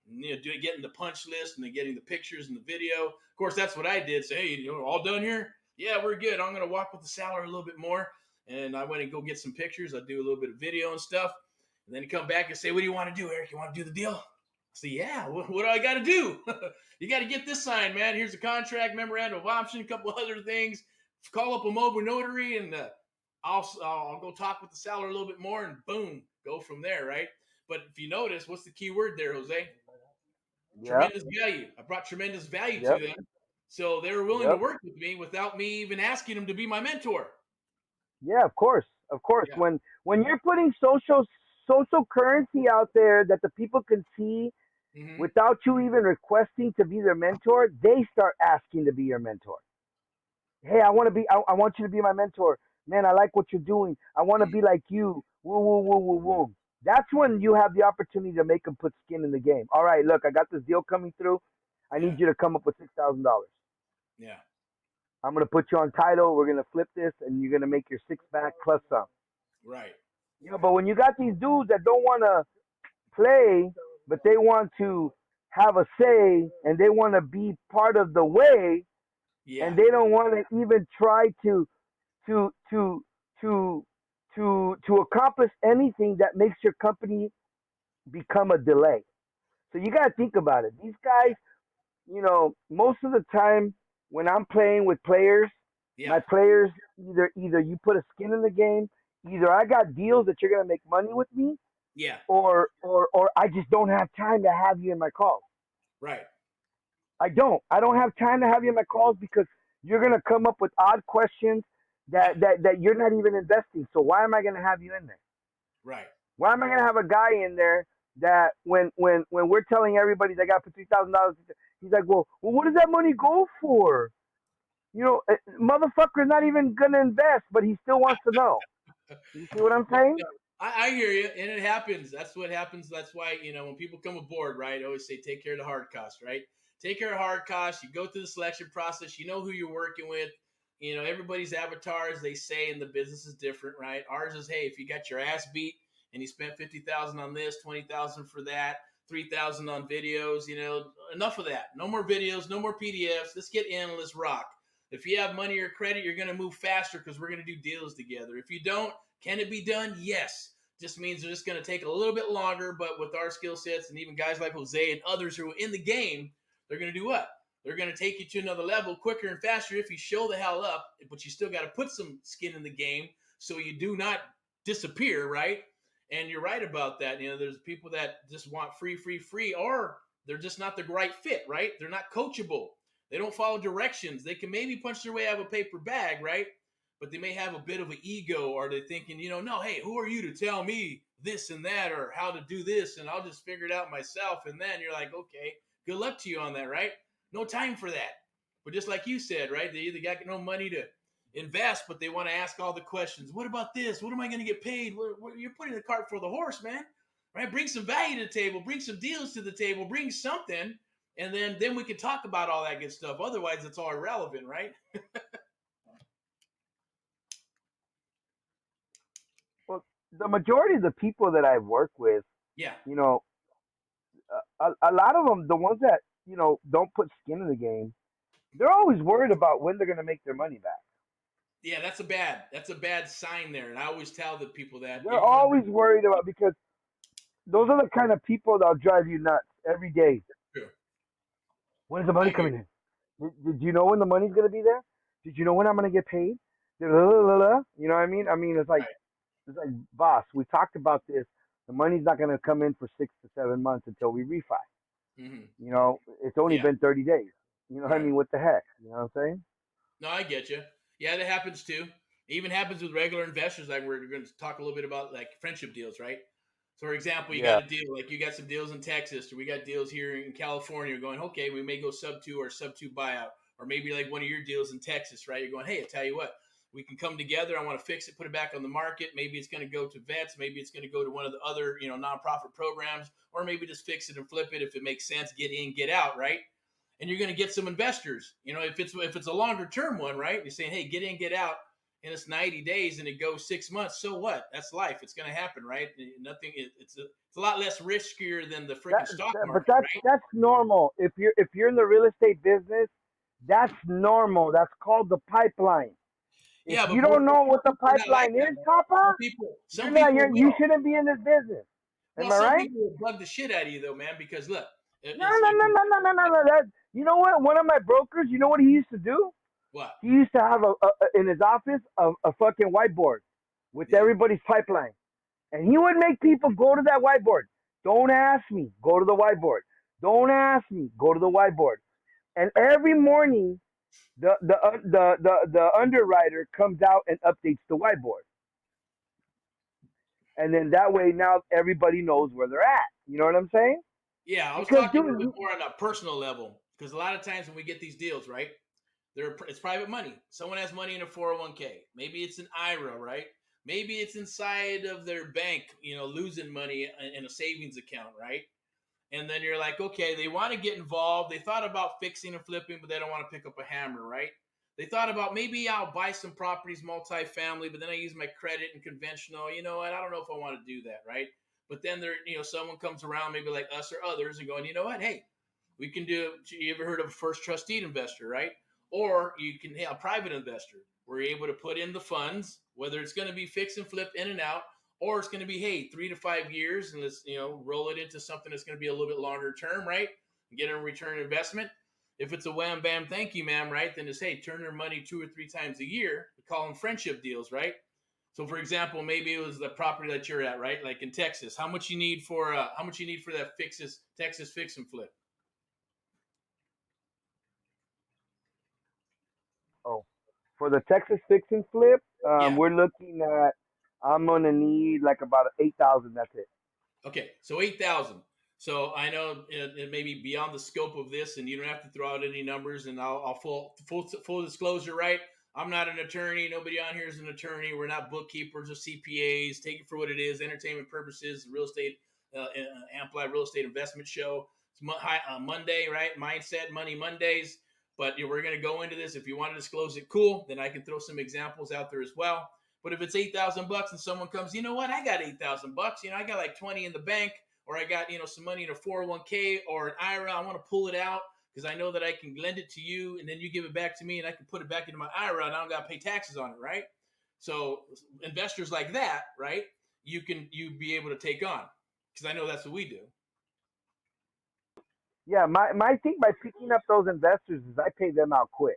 And, getting the punch list and then getting the pictures and the video. Of course, that's what I did. Say, hey, all done here? Yeah, we're good. I'm going to walk with the seller a little bit more. And I went and go get some pictures. I do a little bit of video and stuff. And then you come back and say, what do you want to do, Eric? You want to do the deal? I say, yeah, what do I got to do? You got to get this signed, man. Here's a contract, memorandum of option, a couple other things. Call up a mobile notary and I'll go talk with the seller a little bit more, and boom, go from there, right? But if you notice, what's the key word there, Jose? Yep. Tremendous value. I brought tremendous value to Yep. them, so they were willing to Yep. work with me without me even asking them to be my mentor. Yeah, of course. Of course. Yeah. When you're putting social currency out there that the people can see Hmm. without you even requesting to be their mentor, they start asking to be your mentor. Hey, I want you to be my mentor. Man, I like what you're doing. I want to be like you. Woo, woo, woo, woo, woo. That's when you have the opportunity to make them put skin in the game. All right, look, I got this deal coming through. I Yeah. need you to come up with $6,000. Yeah. I'm gonna put you on title. We're gonna flip this, and you're gonna make your six back plus some. Right. But when you got these dudes that don't want to play, but they want to have a say and they want to be part of the way, Yeah. and they don't want to even try to to to to accomplish anything that makes your company become a delay. So you got to think about it. These guys, most of the time when I'm playing with players, Yeah. my players either you put a skin in the game, either I got deals that you're gonna make money with me, Yeah. or I just don't have time to have you in my calls. Right. I don't. I don't have time to have you in my calls because you're gonna come up with odd questions Yeah. that you're not even investing. So why am I gonna have you in there? Right. Why am I gonna have a guy in there that when we're telling everybody they got to put $3,000, he's like, well, what does that money go for? Motherfucker's not even gonna invest, but he still wants to know. You see what I'm Well, saying? yeah, I hear you, and it happens. That's what happens. That's why when people come aboard, right? I always say take care of the hard costs, right? Take care of hard costs. You go through the selection process. You know who you're working with. Everybody's avatar, as they say, in the business is different, right? Ours is, hey, if you got your ass beat and you spent 50,000 on this, 20,000 for that, 3,000 on videos, enough of that. No more videos, no more PDFs. Let's get in. Let's rock. If you have money or credit, you're going to move faster because we're going to do deals together. If you don't, can it be done? Yes. Just means it's just going to take a little bit longer, but with our skill sets and even guys like Jose and others who are in the game, they're going to do what? They're going to take you to another level quicker and faster if you show the hell up, but you still got to put some skin in the game so you do not disappear, right? And you're right about that. There's people that just want free, free, free, or they're just not the right fit, right? They're not coachable. They don't follow directions. They can maybe punch their way out of a paper bag, right? But they may have a bit of an ego, or they're thinking, no, hey, who are you to tell me this and that or how to do this? And I'll just figure it out myself. And then you're like, okay, good luck to you on that, right? No time for that. But just like you said, right? They either got no money to invest, but they want to ask all the questions. What about this? What am I going to get paid? You're putting the cart before the horse, man. Right? Bring some value to the table. Bring some deals to the table. Bring something, and then we can talk about all that good stuff. Otherwise, it's all irrelevant, right? Well, the majority of the people that I work with, Yeah. you know, a lot of them, the ones that don't put skin in the game, they're always worried about when they're gonna make their money back. Yeah, that's a bad sign there. And I always tell the people that They're you're gonna always worried about because those are the kind of people that'll drive you nuts every day. do. When's the I money hear coming in? Did you know when the money's gonna be there? Did you know when I'm gonna get paid? You know what I mean? I mean, right. it's like, boss, we talked about this. The money's not gonna come in for 6 to 7 months until we refi. Mm-hmm. It's only Yeah, been 30 days. You know what I right. mean? What the heck? You know what I'm saying? No, I get you. Yeah, that happens too. It even happens with regular investors. Like we're going to talk a little bit about like friendship deals, right? So, for example, you got Yeah. a deal like you got some deals in Texas, or we got deals here in California. You're going, okay, we may go sub 2 or sub 2 buyout, or maybe like one of your deals in Texas, right? You're going, hey, I tell you what, we can come together. I want to fix it, put it back on the market. Maybe it's going to go to vets. Maybe it's going to go to one of the other nonprofit programs, or maybe just fix it and flip it if it makes sense. Get in, get out, right? And you're going to get some investors. If it's a longer term one, right? You're saying, hey, get in, get out, and it's 90 days, and it goes 6 months. So what? That's life. It's going to happen, right? Nothing. It's a lot less riskier than the freaking stock But market, right? that's normal. If you're in the real estate business, that's normal. That's called the pipeline. If Yeah, but you don't more know what the people are not like pipeline that, is, man. Papa, Some people you will. shouldn't be in this business. Well, Am I some right? people will bug the shit out of you, though, man. Because look, No, no, no, no, no, no, no, no. You know what? One of my brokers, you know what he used to do? what? He used to have in his office a fucking whiteboard. with Yeah. everybody's pipeline. And he would make people go to that whiteboard. Don't ask me, go to the whiteboard. Don't ask me, go to the whiteboard. And every morning, the underwriter comes out and updates the whiteboard. And then that way now everybody knows where they're at. You know what I'm saying? Yeah, I was Because talking a little dude, bit more on a personal level because a lot of times when we get these deals, right? It's private money. Someone has money in a 401k. Maybe it's an IRA, right? Maybe it's inside of their bank, losing money in a savings account, right? And then you're like, okay, they want to get involved. They thought about fixing and flipping, but they don't want to pick up a hammer, right? They thought about maybe I'll buy some properties, multifamily, but then I use my credit and conventional. You know what? I don't know if I want to do that, right? But then someone comes around, maybe like us or others, and going, you know what? Hey, we can do. You ever heard of a first trustee investor, right? Or you can have a private investor where you're able to put in the funds, whether it's going to be fix and flip in and out, or it's going to be, hey, 3 to 5 years, and let's roll it into something that's going to be a little bit longer term, right? And get a return investment. If it's a wham bam thank you ma'am, right, then it's, hey, turn their money 2 or 3 times a year. We call them friendship deals, right? So for example, maybe it was the property that you're at, right, like in Texas. How much you need for that Texas fix and flip? oh, for the Texas fix and flip, Yeah. we're looking at. I'm gonna need like about 8,000. That's it. Okay, so 8,000. So I know it may be beyond the scope of this, and you don't have to throw out any numbers. And I'll full disclosure, right? I'm not an attorney. Nobody on here is an attorney. We're not bookkeepers or CPAs. Take it for what it is. Entertainment purposes. Real estate, Amplified Real Estate Investment Show. It's Monday, right? Mindset Money Mondays. But we're going to go into this. If you want to disclose it, cool. Then I can throw some examples out there as well. But if it's $8,000 and someone comes, you know what? I got $8,000. I got like 20 in the bank, or I got some money in a 401k or an IRA. I want to pull it out because I know that I can lend it to you, and then you give it back to me, and I can put it back into my IRA, and I don't got to pay taxes on it, right? So investors like that, right? You'd be able to take on because I know that's what we do. Yeah, my thing by picking up those investors is I pay them out quick.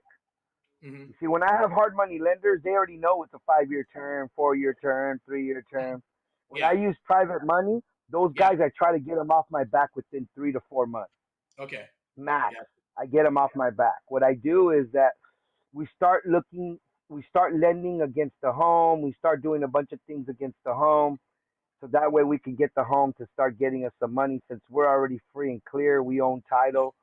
Mm-hmm. You see, when I have hard money lenders, they already know it's a 5 year term, 4 year term, 3 year term. When I Yeah. use private money, those Yeah. guys I try to get them off my back within 3 to 4 months Okay. max. Yeah. I get them off my back. What I do is that we start looking, we start lending against the home, we start doing a bunch of things against the home. So that way we can get the home to start getting us some money since we're already free and clear. We own title.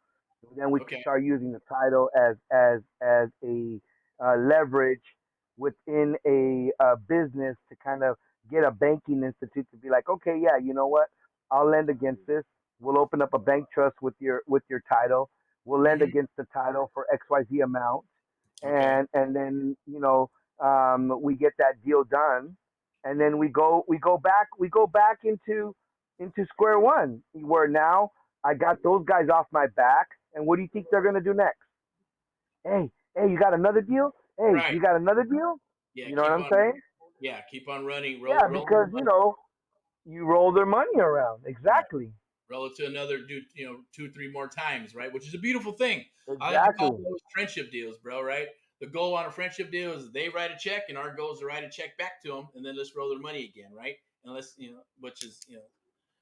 Then we can Okay. start using the title as a leverage within a business to kind of get a banking institute to be like, okay, yeah, you know what? I'll lend against this. We'll open up a bank trust with your title. We'll lend Mm-hmm. against the title for XYZ amount, Okay. and then we get that deal done, and then we go back into square one where now I got those guys off my back, and what do you think they're gonna do next? Hey, you got another deal? Hey, Right. you got another deal? Yeah. You know what I'm saying? Keep on running. Yeah, Roll because the money. you roll their money around. Right. Exactly. Roll it to another, do 2, 3 more times, right? Which is a beautiful thing. I like to call Exactly. those friendship deals, bro. Right? The goal on a friendship deal is they write a check, and our goal is to write a check back to them, and then let's roll their money again, right? And let's, which makes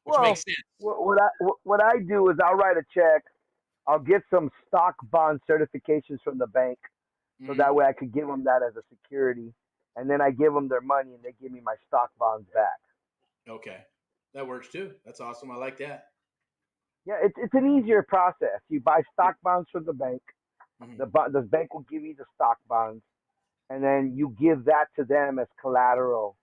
Well, sense. what I do is I'll write a check. I'll get some stock bond certifications from the bank, so Hmm. that way I could give them that as a security, and then I give them their money, and they give me my stock bonds back. Okay, that works too. That's awesome. I like that. Yeah, it's an easier process. You buy stock bonds from the bank. Hmm. The bank will give you the stock bonds, and then you give that to them as collateral,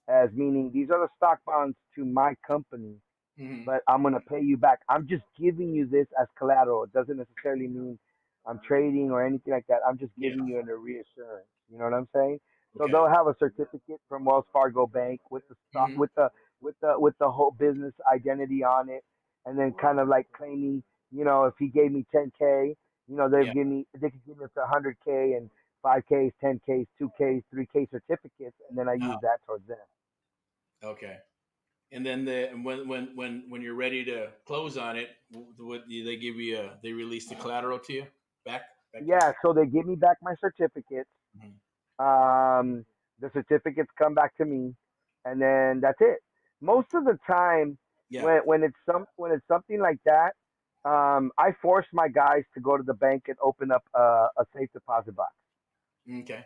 as meaning these are the stock bonds to my company, Hmm. but I'm gonna pay you back. I'm just giving you this as collateral. It doesn't necessarily mean I'm trading or anything like that. I'm just Yeah. giving you a reassurance. You know what I'm saying? So Okay. they'll have a certificate from Wells Fargo Bank with the stock Hmm. with the whole business identity on it, and then kind of like claiming, if he gave me 10K, Yeah. they could give me up to 100K and 5Ks, 10Ks, 2Ks, 3K certificates, and then I Uh, use that towards them. okay. And then when you're ready to close on it, what do they give you? They release the collateral to you back to you. Yeah, so they give me back my certificates. Mhm. Um, The certificates come back to me, and then that's it. Most of the time, Yeah. when it's something like that, I force my guys to go to the bank and open up a safe deposit box. Okay.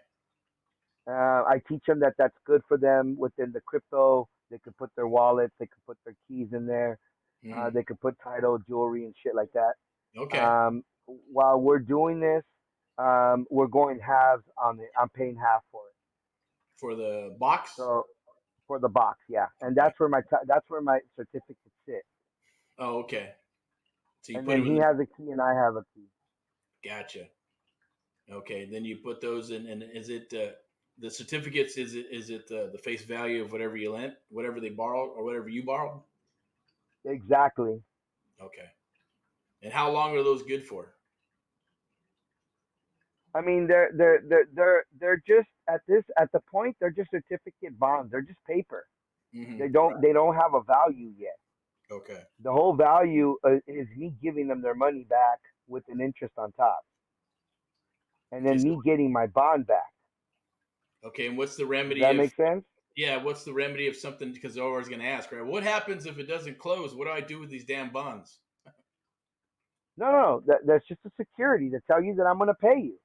I teach them that that's good for them within the crypto. They could put their wallets, they could put their keys in there, Hmm. they could put title, jewelry, and shit like that. Okay. While we're doing this, we're going halves on it. I'm paying half for it. For the box. So for the box, yeah, and Okay. that's where my certificates sit. Oh, okay. So you And put then them in he the. has a key and I have a key. Gotcha. Okay. Then you put those in, and is it the certificates? Is it the face value of whatever you lent, whatever they borrowed, or whatever you borrowed? Exactly. Okay. And how long are those good for? I mean, they're just at the point they're just certificate bonds. They're just paper. Hmm. They don't have a value yet. Okay. The whole value is me giving them their money back with an interest on top, and Okay. then So, me getting my bond back. okay. And what's the Does remedy that if? make sense? Yeah. What's the remedy if something? Because they're always going to ask, right? What happens if it doesn't close? What do I do with these damn bonds? No, no, no. That's just a security to tell you that I'm going to pay you.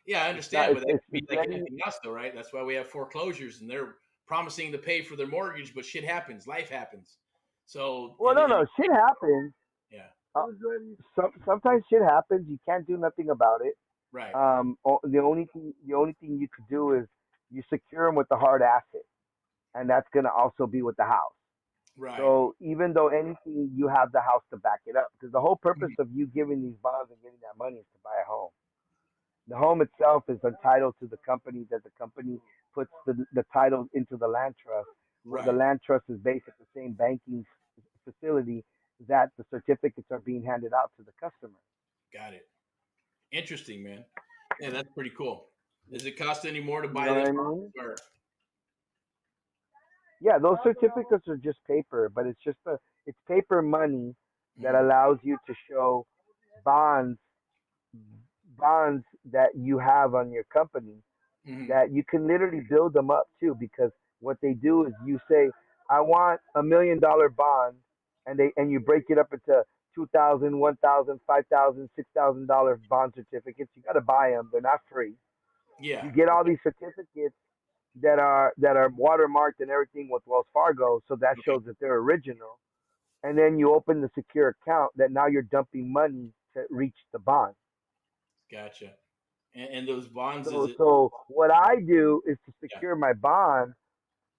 Yeah, I It's not. understand, but that could be It's like letting. anything else, though, right? That's why we have foreclosures, and they're promising to pay for their mortgage, but shit happens, life happens. So, Well, no, no. Shit happens. yeah, Sometimes shit happens. You can't do nothing about it. right, The only thing you could do is you secure them with the hard asset, and that's going to also be with the house. right, So even though anything, you have the house to back it up, because the whole purpose mhm, of you giving these bonds and getting that money is to buy a home. The home itself is entitled to the company, that the company puts the title into the land trust, where the right. land trust is based at the same banking facility that the certificates are being handed out to the customer. Got it. Interesting, man. Yeah, that's pretty cool. Does it cost any more to You buy know what those I mean? bonds, or Yeah, those certificates are just paper, but it's paper money that mhm, allows you to show bonds bonds that you have on your company, mhm, that you can literally build them up too, because what they do is you say, I want $1 million bond, and you break it up into 2,000, 1,000, 5,000, $6,000 bond certificates. You got to buy them. They're not free. yeah, You get all okay, these certificates that are watermarked and everything with Wells Fargo, so that okay, shows that they're original. And then you open the secure account that now you're dumping money to reach the bond. gotcha. And those bonds, is So it? so what I do is to Yeah, secure my bond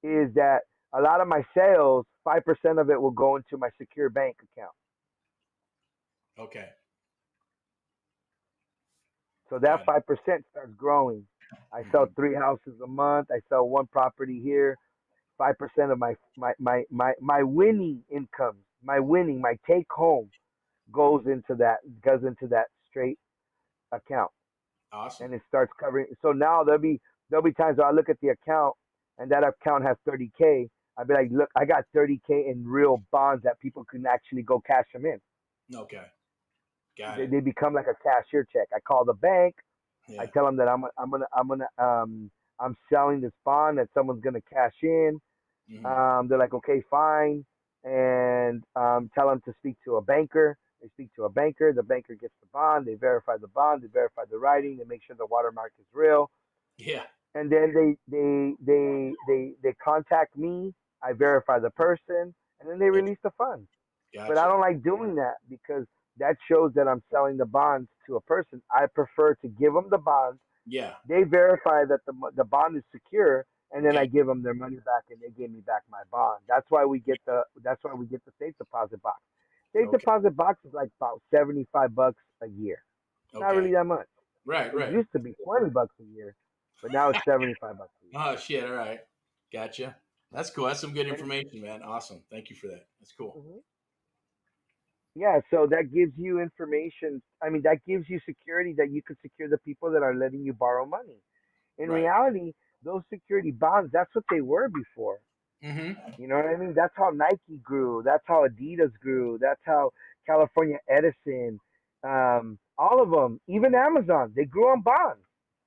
is that a lot of my sales, 5% of it will go into my secure bank account. okay, So got that it. 5% starts growing. I sell Hmm. 3 houses a month. I sell one property here. 5% of my winning income, my take home goes into that straight account, Awesome. and it starts covering. So now there'll be times where I look at the account, and that account has 30K. I'd be like, look, I got 30K in real bonds that people can actually go cash them in. Okay, got They, it. they become like a cashier check. I call the bank. I Yeah. tell them that I'm selling this bond that someone's gonna cash in. Hmm. They're like, okay, fine, and tell them to speak to a banker. They speak to a banker. The banker gets the bond. They verify the bond. They verify the writing. They make sure the watermark is real, Yeah. and then they contact me. I verify the person, and then they Okay. release the funds. But I Gotcha. don't like doing that because that shows that I'm selling the bonds to a person. I prefer to give them the bonds. Yeah. They verify that the bond is secure, and then Okay. I give them their money back, and they give me back my bond. That's why we get the safe deposit box. Safe Okay. deposit box is like about $75 a year. It's not Okay. really that much. Right. It Right. used to be $20 a year, but now it's $75 a year. Oh shit. All right. Gotcha. That's cool. That's some good And information, man. Awesome. Thank you for that. That's cool. mhm. Yeah, so that gives you information. I mean, that gives you security that you could secure the people that are letting you borrow money. In Right. reality, those security bonds, that's what they were before. Mm-hmm. You know what I mean? That's how Nike grew. That's how Adidas grew. That's how California Edison, all of them, even Amazon, they grew on bonds.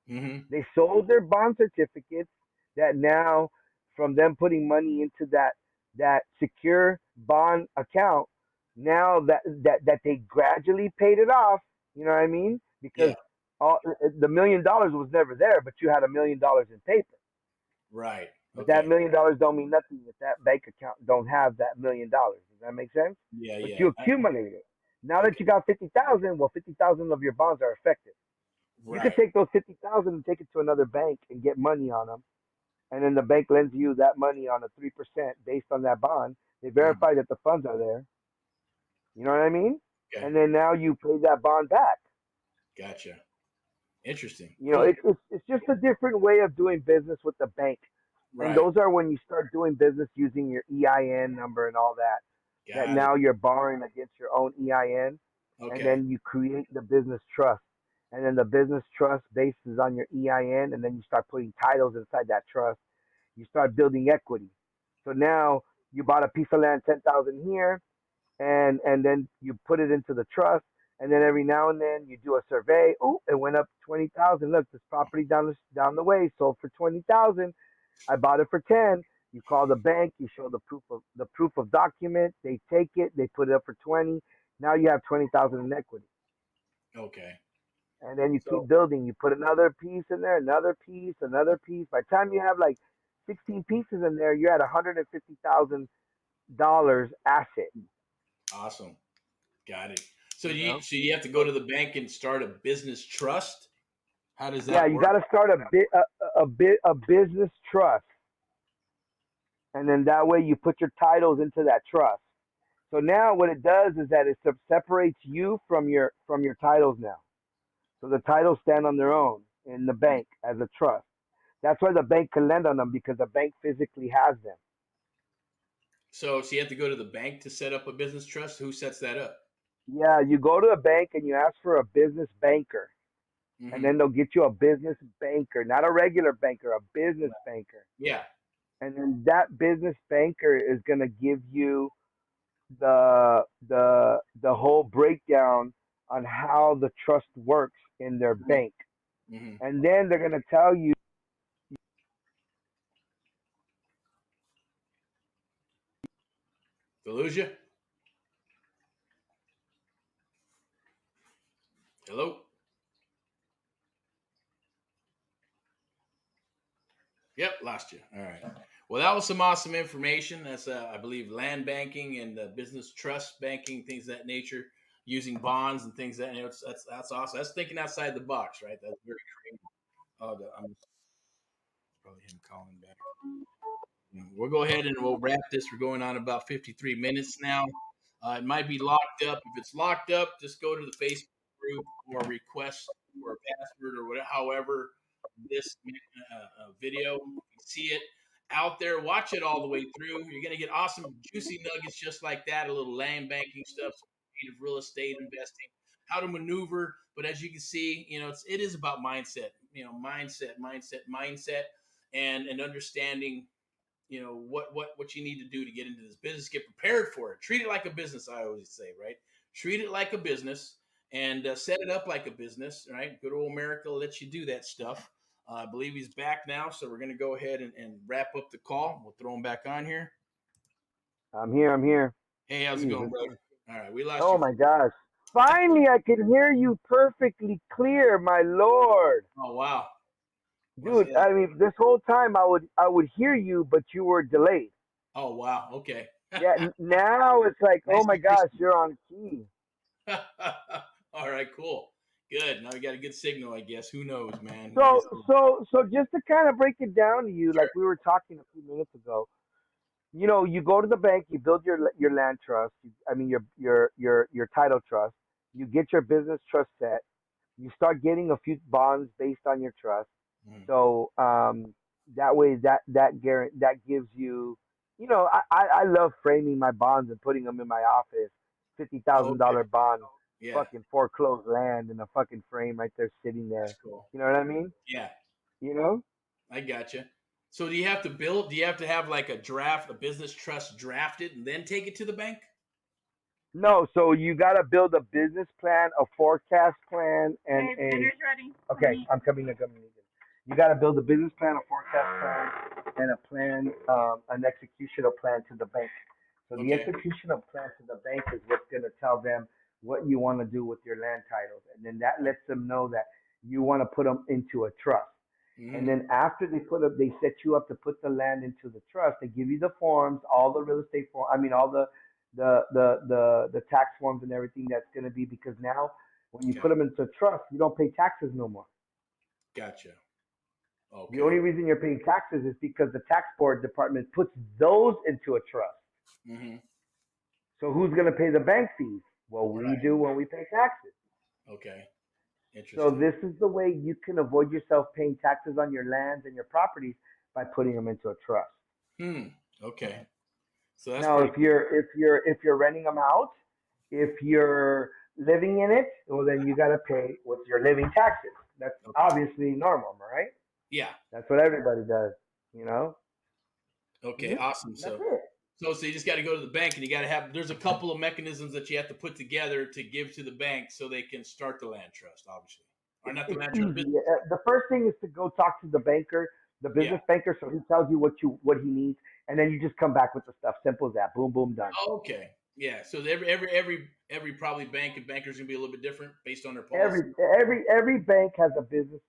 Mm-hmm. They sold their bond certificates. that now from them putting money into that secure bond account, now that they gradually paid it off, you know what I mean? Because Yeah. the $1 million was never there, but you had $1 million in paper. Right. But that Okay. $1 million don't mean nothing if that bank account don't have that $1 million. Does that make sense? Yeah. But Yeah. you accumulate it. Now that Okay. you got 50,000, well, 50,000 of your bonds are effective. You could Right. take those 50,000 and take it to another bank and get money on them, and then the bank lends you that money on a 3% based on that bond. They Mhm. verify that the funds are there. You know what I mean? Okay. And then now you pay that bond back. Gotcha. Interesting. You know, Cool. it's just a different way of doing business with the bank. And Right. those are when you start doing business using your EIN number and all that. That Got it. now you're borrowing against your own EIN, and Okay. then you create the business trust. And then the business trust bases on your EIN, and then you start putting titles inside that trust. You start building equity. So now you bought a piece of land, 10,000 here, and then you put it into the trust, and then every now and then you do a survey. Oh, it went up 20,000. Look, this property down the way sold for 20,000. I bought it for 10. You call the bank, you show the proof of document. They take it, they put it up for 20. Now you have 20,000 in equity, Okay. and then you keep So building. You put another piece in there, another piece, another piece. By the time you have like 16 pieces in there, you're at $150,000 asset. awesome. Got it. So You know. you have to go So to the bank and start a business trust? How does yeah, that you work? got to start a business trust, and then that way you put your titles into that trust. So now what it does is that it separates you from your titles now. So the titles stand on their own in the bank as a trust. That's why the bank can lend on them because the bank physically has them. So you have to go to the bank to set up a business trust? Who sets that up? Yeah, you go to a bank and you ask for a business banker, and Hmm. then they'll get you a business banker, not a regular banker, a business banker. Yeah. And then that business banker is going to give you the whole breakdown on how the trust works in their Hmm. bank. Hmm. And then they're going to tell you. Delusia? Hello? Yep, lost you. All right. Well, that was some awesome information. That's, I believe, land banking and business trust banking, things of that nature, using bonds and things that, that's awesome. That's thinking outside the box, right? That's very creative. Oh, I'm probably him calling back. We'll go ahead and we'll wrap this. We're going on about 53 minutes now. It might be locked up. If it's locked up, just go to the Facebook group or request for a password or whatever. However, this video, you see it out there, watch it all the way through. You're going to get awesome, juicy nuggets just like that. A little land banking stuff, some creative real estate investing, how to maneuver. But as you can see, it is about mindset. Mindset, and understanding what you need to do to get into this business, get prepared for it, treat it like a business. I always say, right? Treat it like a business, and set it up like a business, right? Good old America lets you do that stuff. I believe he's back now, so we're going to go ahead and wrap up the call. We'll throw him back on here. I'm here. I'm here. Hey, how's it going, Jesus. brother? All right, we lost Oh you for. my gosh. Finally, I can hear you perfectly clear, my lord. Oh, wow. Was Dude, it? I mean, this whole time I would hear you, but you were delayed. Oh, wow. Okay. Yeah, now it's like, oh Nice my and gosh, crispy. you're on key. All right, cool. Good. Now we got a good signal, I guess. Who knows, man? Like I So, said, so just to kind of break it down to you, sure. like we were talking a few minutes ago, you go to the bank, you build your land trust, I mean your title trust, you get your business trust set, you start getting a few bonds based on your trust. Mhm. So that way that gives you, I love framing my bonds and putting them in my office. fifty Oh, thousand okay. dollar bond, Yeah, fucking foreclosed land in a fucking frame right there sitting that's there. cool. You know what I mean? Yeah, You know? I gotcha. So do you have to build? Do you have to have like a business trust drafted, and then take it to the bank? No, so you got to build a business plan, a forecast plan, and a. Okay, I'm coming. I'm coming. You got to build a business plan, a forecast plan, and a plan, an executional plan to the bank. So the Okay. executional plan to the bank is what's going to tell them what you want to do with your land titles, and then that lets them know that you want to put them into a trust. And Mm-hmm. then after they set you up to put the land into the trust. They give you the forms, all the real estate form. I mean, all the tax forms and everything that's going to be, because now when you put Okay. them into trust, you don't pay taxes no more. Gotcha. The only Okay. reason you're paying taxes is because the tax board department puts those into a trust. Mm-hmm. So who's going to pay the bank fees? Well, we Right. do when we pay taxes. Okay. So Interesting. this is the way you can avoid yourself paying taxes on your lands and your properties, by putting them into a trust. Hmm. Okay. So that's Now, pretty if cool. you're renting them out, if you're living in it, well, then you got to pay with your living taxes. That's Okay. obviously normal, right? Yeah. That's what everybody does, you know. Okay. hmm Awesome. That's So it. so you just got to go to the bank and you got to have. There's a couple of mechanisms that you have to put together to give to the bank so they can start the land trust, obviously, or not the It's land trust easy. business. The first thing is to go talk to the banker, the Yeah. business banker, so he tells you what he needs, and then you just come back with the stuff. Simple as that. Boom, boom, done. Okay. Yeah. So every probably bank and banker's gonna be a little bit different based on their policy. Every bank has a business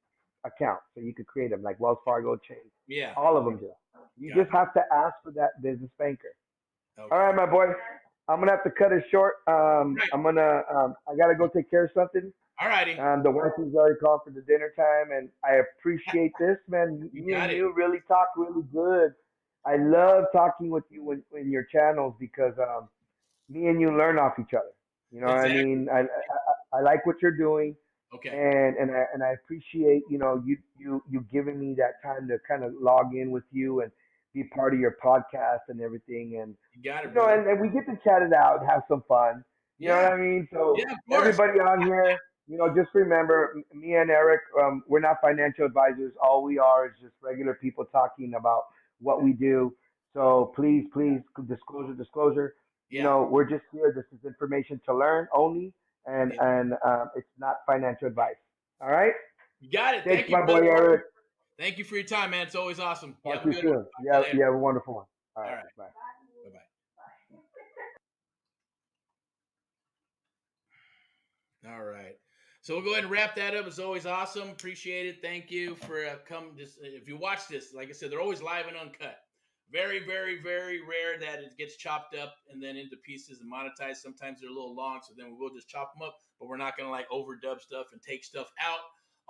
account, so you could create them like Wells Fargo, Chase. Yeah. All of them do. You just Gotcha. have to ask for that business banker. All right, Okay. my boy. I'm gonna have to cut it short. Right. I gotta go take care of something. All righty. The wife is already called for the dinner time, and I appreciate this, man. You Me got and it. you really talk really good. I love talking with you in your channels, because me and you learn off each other. You know what I Exactly. mean? I like what you're doing, Okay. and I appreciate, you giving me that time to kind of log in with you and be part of your podcast and everything, and You got you it, know, brother. and we get to chat it out, have some fun. You know what Yeah. I mean? So Yeah. Of course. everybody on here, just remember, me and Eric, we're not financial advisors. All we are is just regular people talking about what we do. So please, please, disclosure. Yeah. We're just here. This is information to learn only, and Yeah. and it's not financial advice. All right. You got it. Thanks, Thank you, my boy brother. Eric. Thank you for your time, man. It's always awesome. You Talk have a to you good one. soon. Talk to you Yeah, later. you have a wonderful one. All All right. right. Bye. Bye bye. All right. So we'll go ahead and wrap that up. It's always awesome. Appreciate it. Thank you for coming. This, if you watch this, like I said, they're always live and uncut. Very, very, very rare that it gets chopped up and then into pieces and monetized. Sometimes they're a little long, so then we'll just chop them up. But we're not going to like overdub stuff and take stuff out.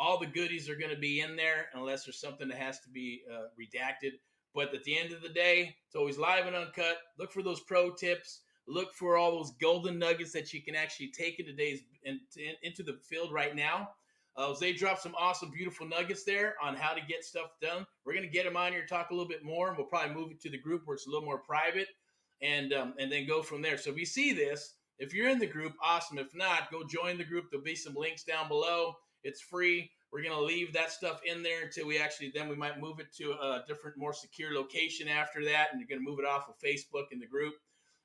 All the goodies are going to be in there unless there's something that has to be redacted. But at the end of the day, it's always live and uncut. Look for those pro tips. Look for all those golden nuggets that you can actually take into the field right now. Jose dropped some awesome, beautiful nuggets there on how to get stuff done. We're going to get him on here, talk a little bit more, and we'll probably move it to the group where it's a little more private, and then go from there. So if you see this, if you're in the group, awesome. If not, go join the group. There'll be some links down below. It's free. We're going to leave that stuff in there until then we might move it to a different, more secure location after that, and you're going to move it off of Facebook in the group.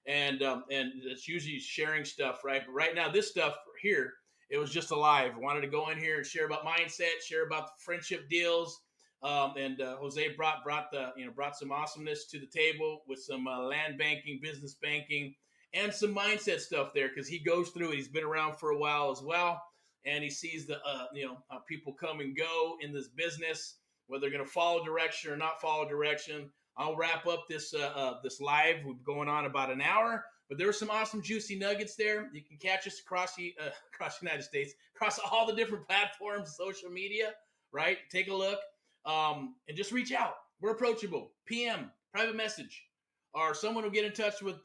And it's usually sharing stuff, right? But right now, this stuff here, it was just alive. I wanted to go in here and share about mindset, share about the friendship deals. And Jose brought some awesomeness to the table with some land banking, business banking, and some mindset stuff there because he goes through it. He's been around for a while as well, and he sees how people come and go in this business, whether they're going to follow direction or not follow direction. I'll wrap up this live. We're going on about an hour, but there were some awesome, juicy nuggets there. You can catch us across the United States, across all the different platforms, social media. Right? Take a look, and just reach out. We're approachable. PM, private message, or someone will get in touch with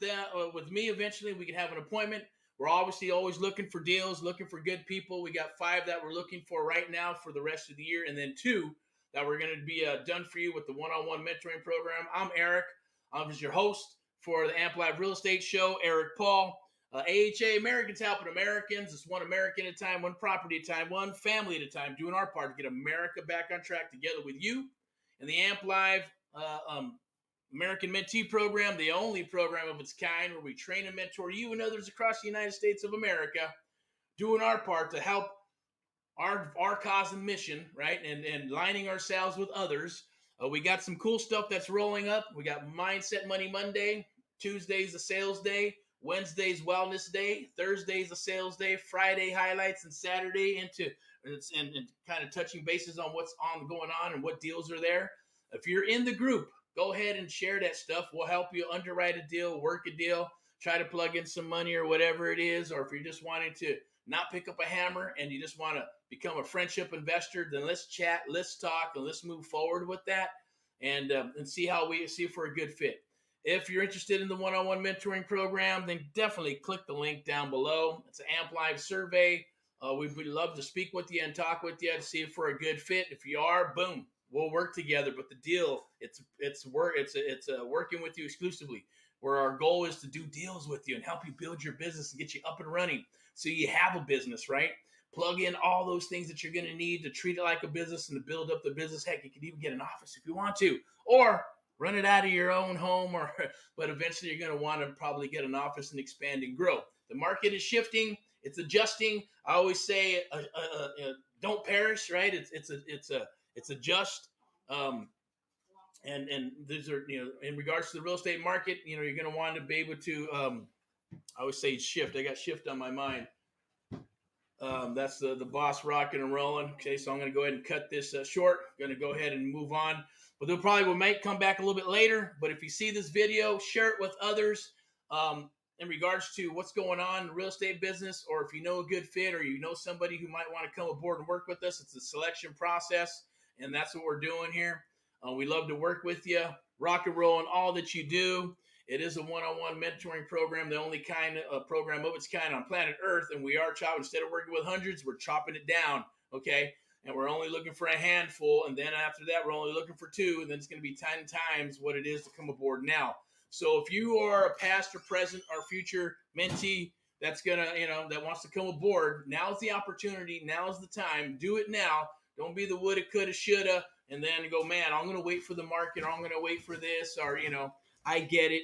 with me eventually. We can have an appointment. We're obviously always looking for deals, looking for good people. We got 5 that we're looking for right now for the rest of the year, and then 2 that we're going to be done for you with the one-on-one mentoring program. I'm Eric. I'm your host for the Amp Live Real Estate Show, Eric Paul. AHA, Americans Helping Americans. It's one American at a time, one property at a time, one family at a time, doing our part to get America back on track together with you. And the Amp Live American Mentee Program, the only program of its kind where we train and mentor you and others across the United States of America, doing our part to help our cause and mission, right? And lining ourselves with others. We got some cool stuff that's rolling up. We got Mindset Money Monday. Tuesday's the sales day. Wednesday's wellness day. Thursday's a sales day. Friday highlights, and Saturday into and kind of touching bases on what's going on and what deals are there. If you're in the group, go ahead and share that stuff. We'll help you underwrite a deal, work a deal, try to plug in some money or whatever it is. Or if you're just wanting to not pick up a hammer and you just want to become a friendship investor, then let's chat, let's talk, and let's move forward with that and see if we're a good fit. If you're interested in the one-on-one mentoring program, then definitely click the link down below. It's an AMP Live survey. We'd love to speak with you and talk with you to see if we're a good fit. If you are, boom, we'll work together. But the deal, it's working with you exclusively, where our goal is to do deals with you and help you build your business and get you up and running so you have a business, right? Plug in all those things that you're going to need to treat it like a business and to build up the business. Heck, you can even get an office if you want to, or run it out of your own home, but eventually you're going to want to probably get an office and expand and grow. The market is shifting. It's adjusting. I always say, don't perish, right? It's adjust. And these are, in regards to the real estate market, you're going to want to be able to, I always say shift. I got shift on my mind. That's the boss rocking and rolling. Okay, so I'm going to go ahead and cut this short. Going to go ahead and move on. But we might come back a little bit later. But if you see this video, share it with others in regards to what's going on in the real estate business, or if you know a good fit or you know somebody who might want to come aboard and work with us. It's a selection process, and that's what we're doing here. We love to work with you, rock and roll in all that you do. It is a one-on-one mentoring program, the only kind of program of its kind on planet Earth, and we are chopping. Instead of working with hundreds, we're chopping it down, okay? And we're only looking for a handful, and then after that, we're only looking for 2, and then it's going to be 10 times what it is to come aboard now. So if you are a past or present or future mentee that's going to, that wants to come aboard, now's the opportunity, now's the time. Do it now. Don't be the woulda, coulda, shoulda, and then go, man, I'm going to wait for the market, or I'm going to wait for this, or, I get it,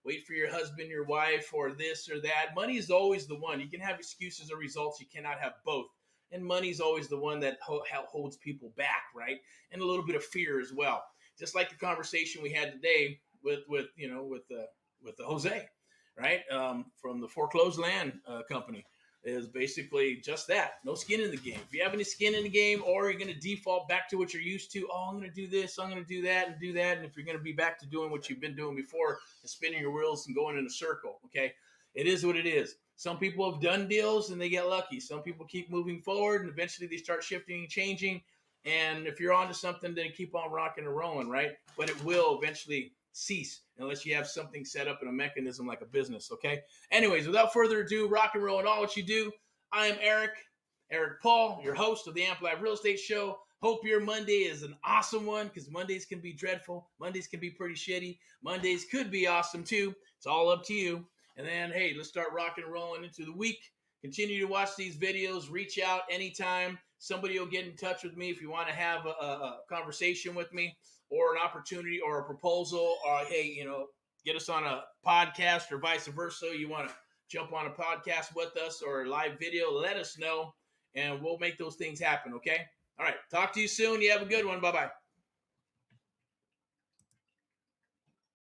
wait for your husband, your wife, or this or that. Money is always the one. You can have excuses or results. You cannot have both. And money is always the one that holds people back, right? And a little bit of fear as well. Just like the conversation we had today with the Jose, right? From the foreclosed land company. Is basically just that. No skin in the game. If you have any skin in the game, or you're going to default back to what you're used to, I'm going to do this, I'm going to do that, and do that. And if you're going to be back to doing what you've been doing before and spinning your wheels and going in a circle, okay? It is what it is. Some people have done deals and they get lucky. Some people keep moving forward and eventually they start shifting and changing. And if you're onto something, then keep on rocking and rolling, right? But it will eventually cease unless you have something set up in a mechanism like a business, okay? Anyways, without further ado, rock and roll in all what you do. I am Eric Paul, your host of the AMP Live Real Estate Show. Hope your Monday is an awesome one, because Mondays can be dreadful. Mondays can be pretty shitty. Mondays could be awesome too. It's all up to you. And then, hey, let's start rocking and rolling into the week. Continue to watch these videos. Reach out anytime. Somebody will get in touch with me if you want to have a conversation with me, or an opportunity or a proposal, or hey, get us on a podcast or vice versa. You want to jump on a podcast with us or a live video, let us know, and we'll make those things happen, okay? All right, talk to you soon. You have a good one. Bye-bye.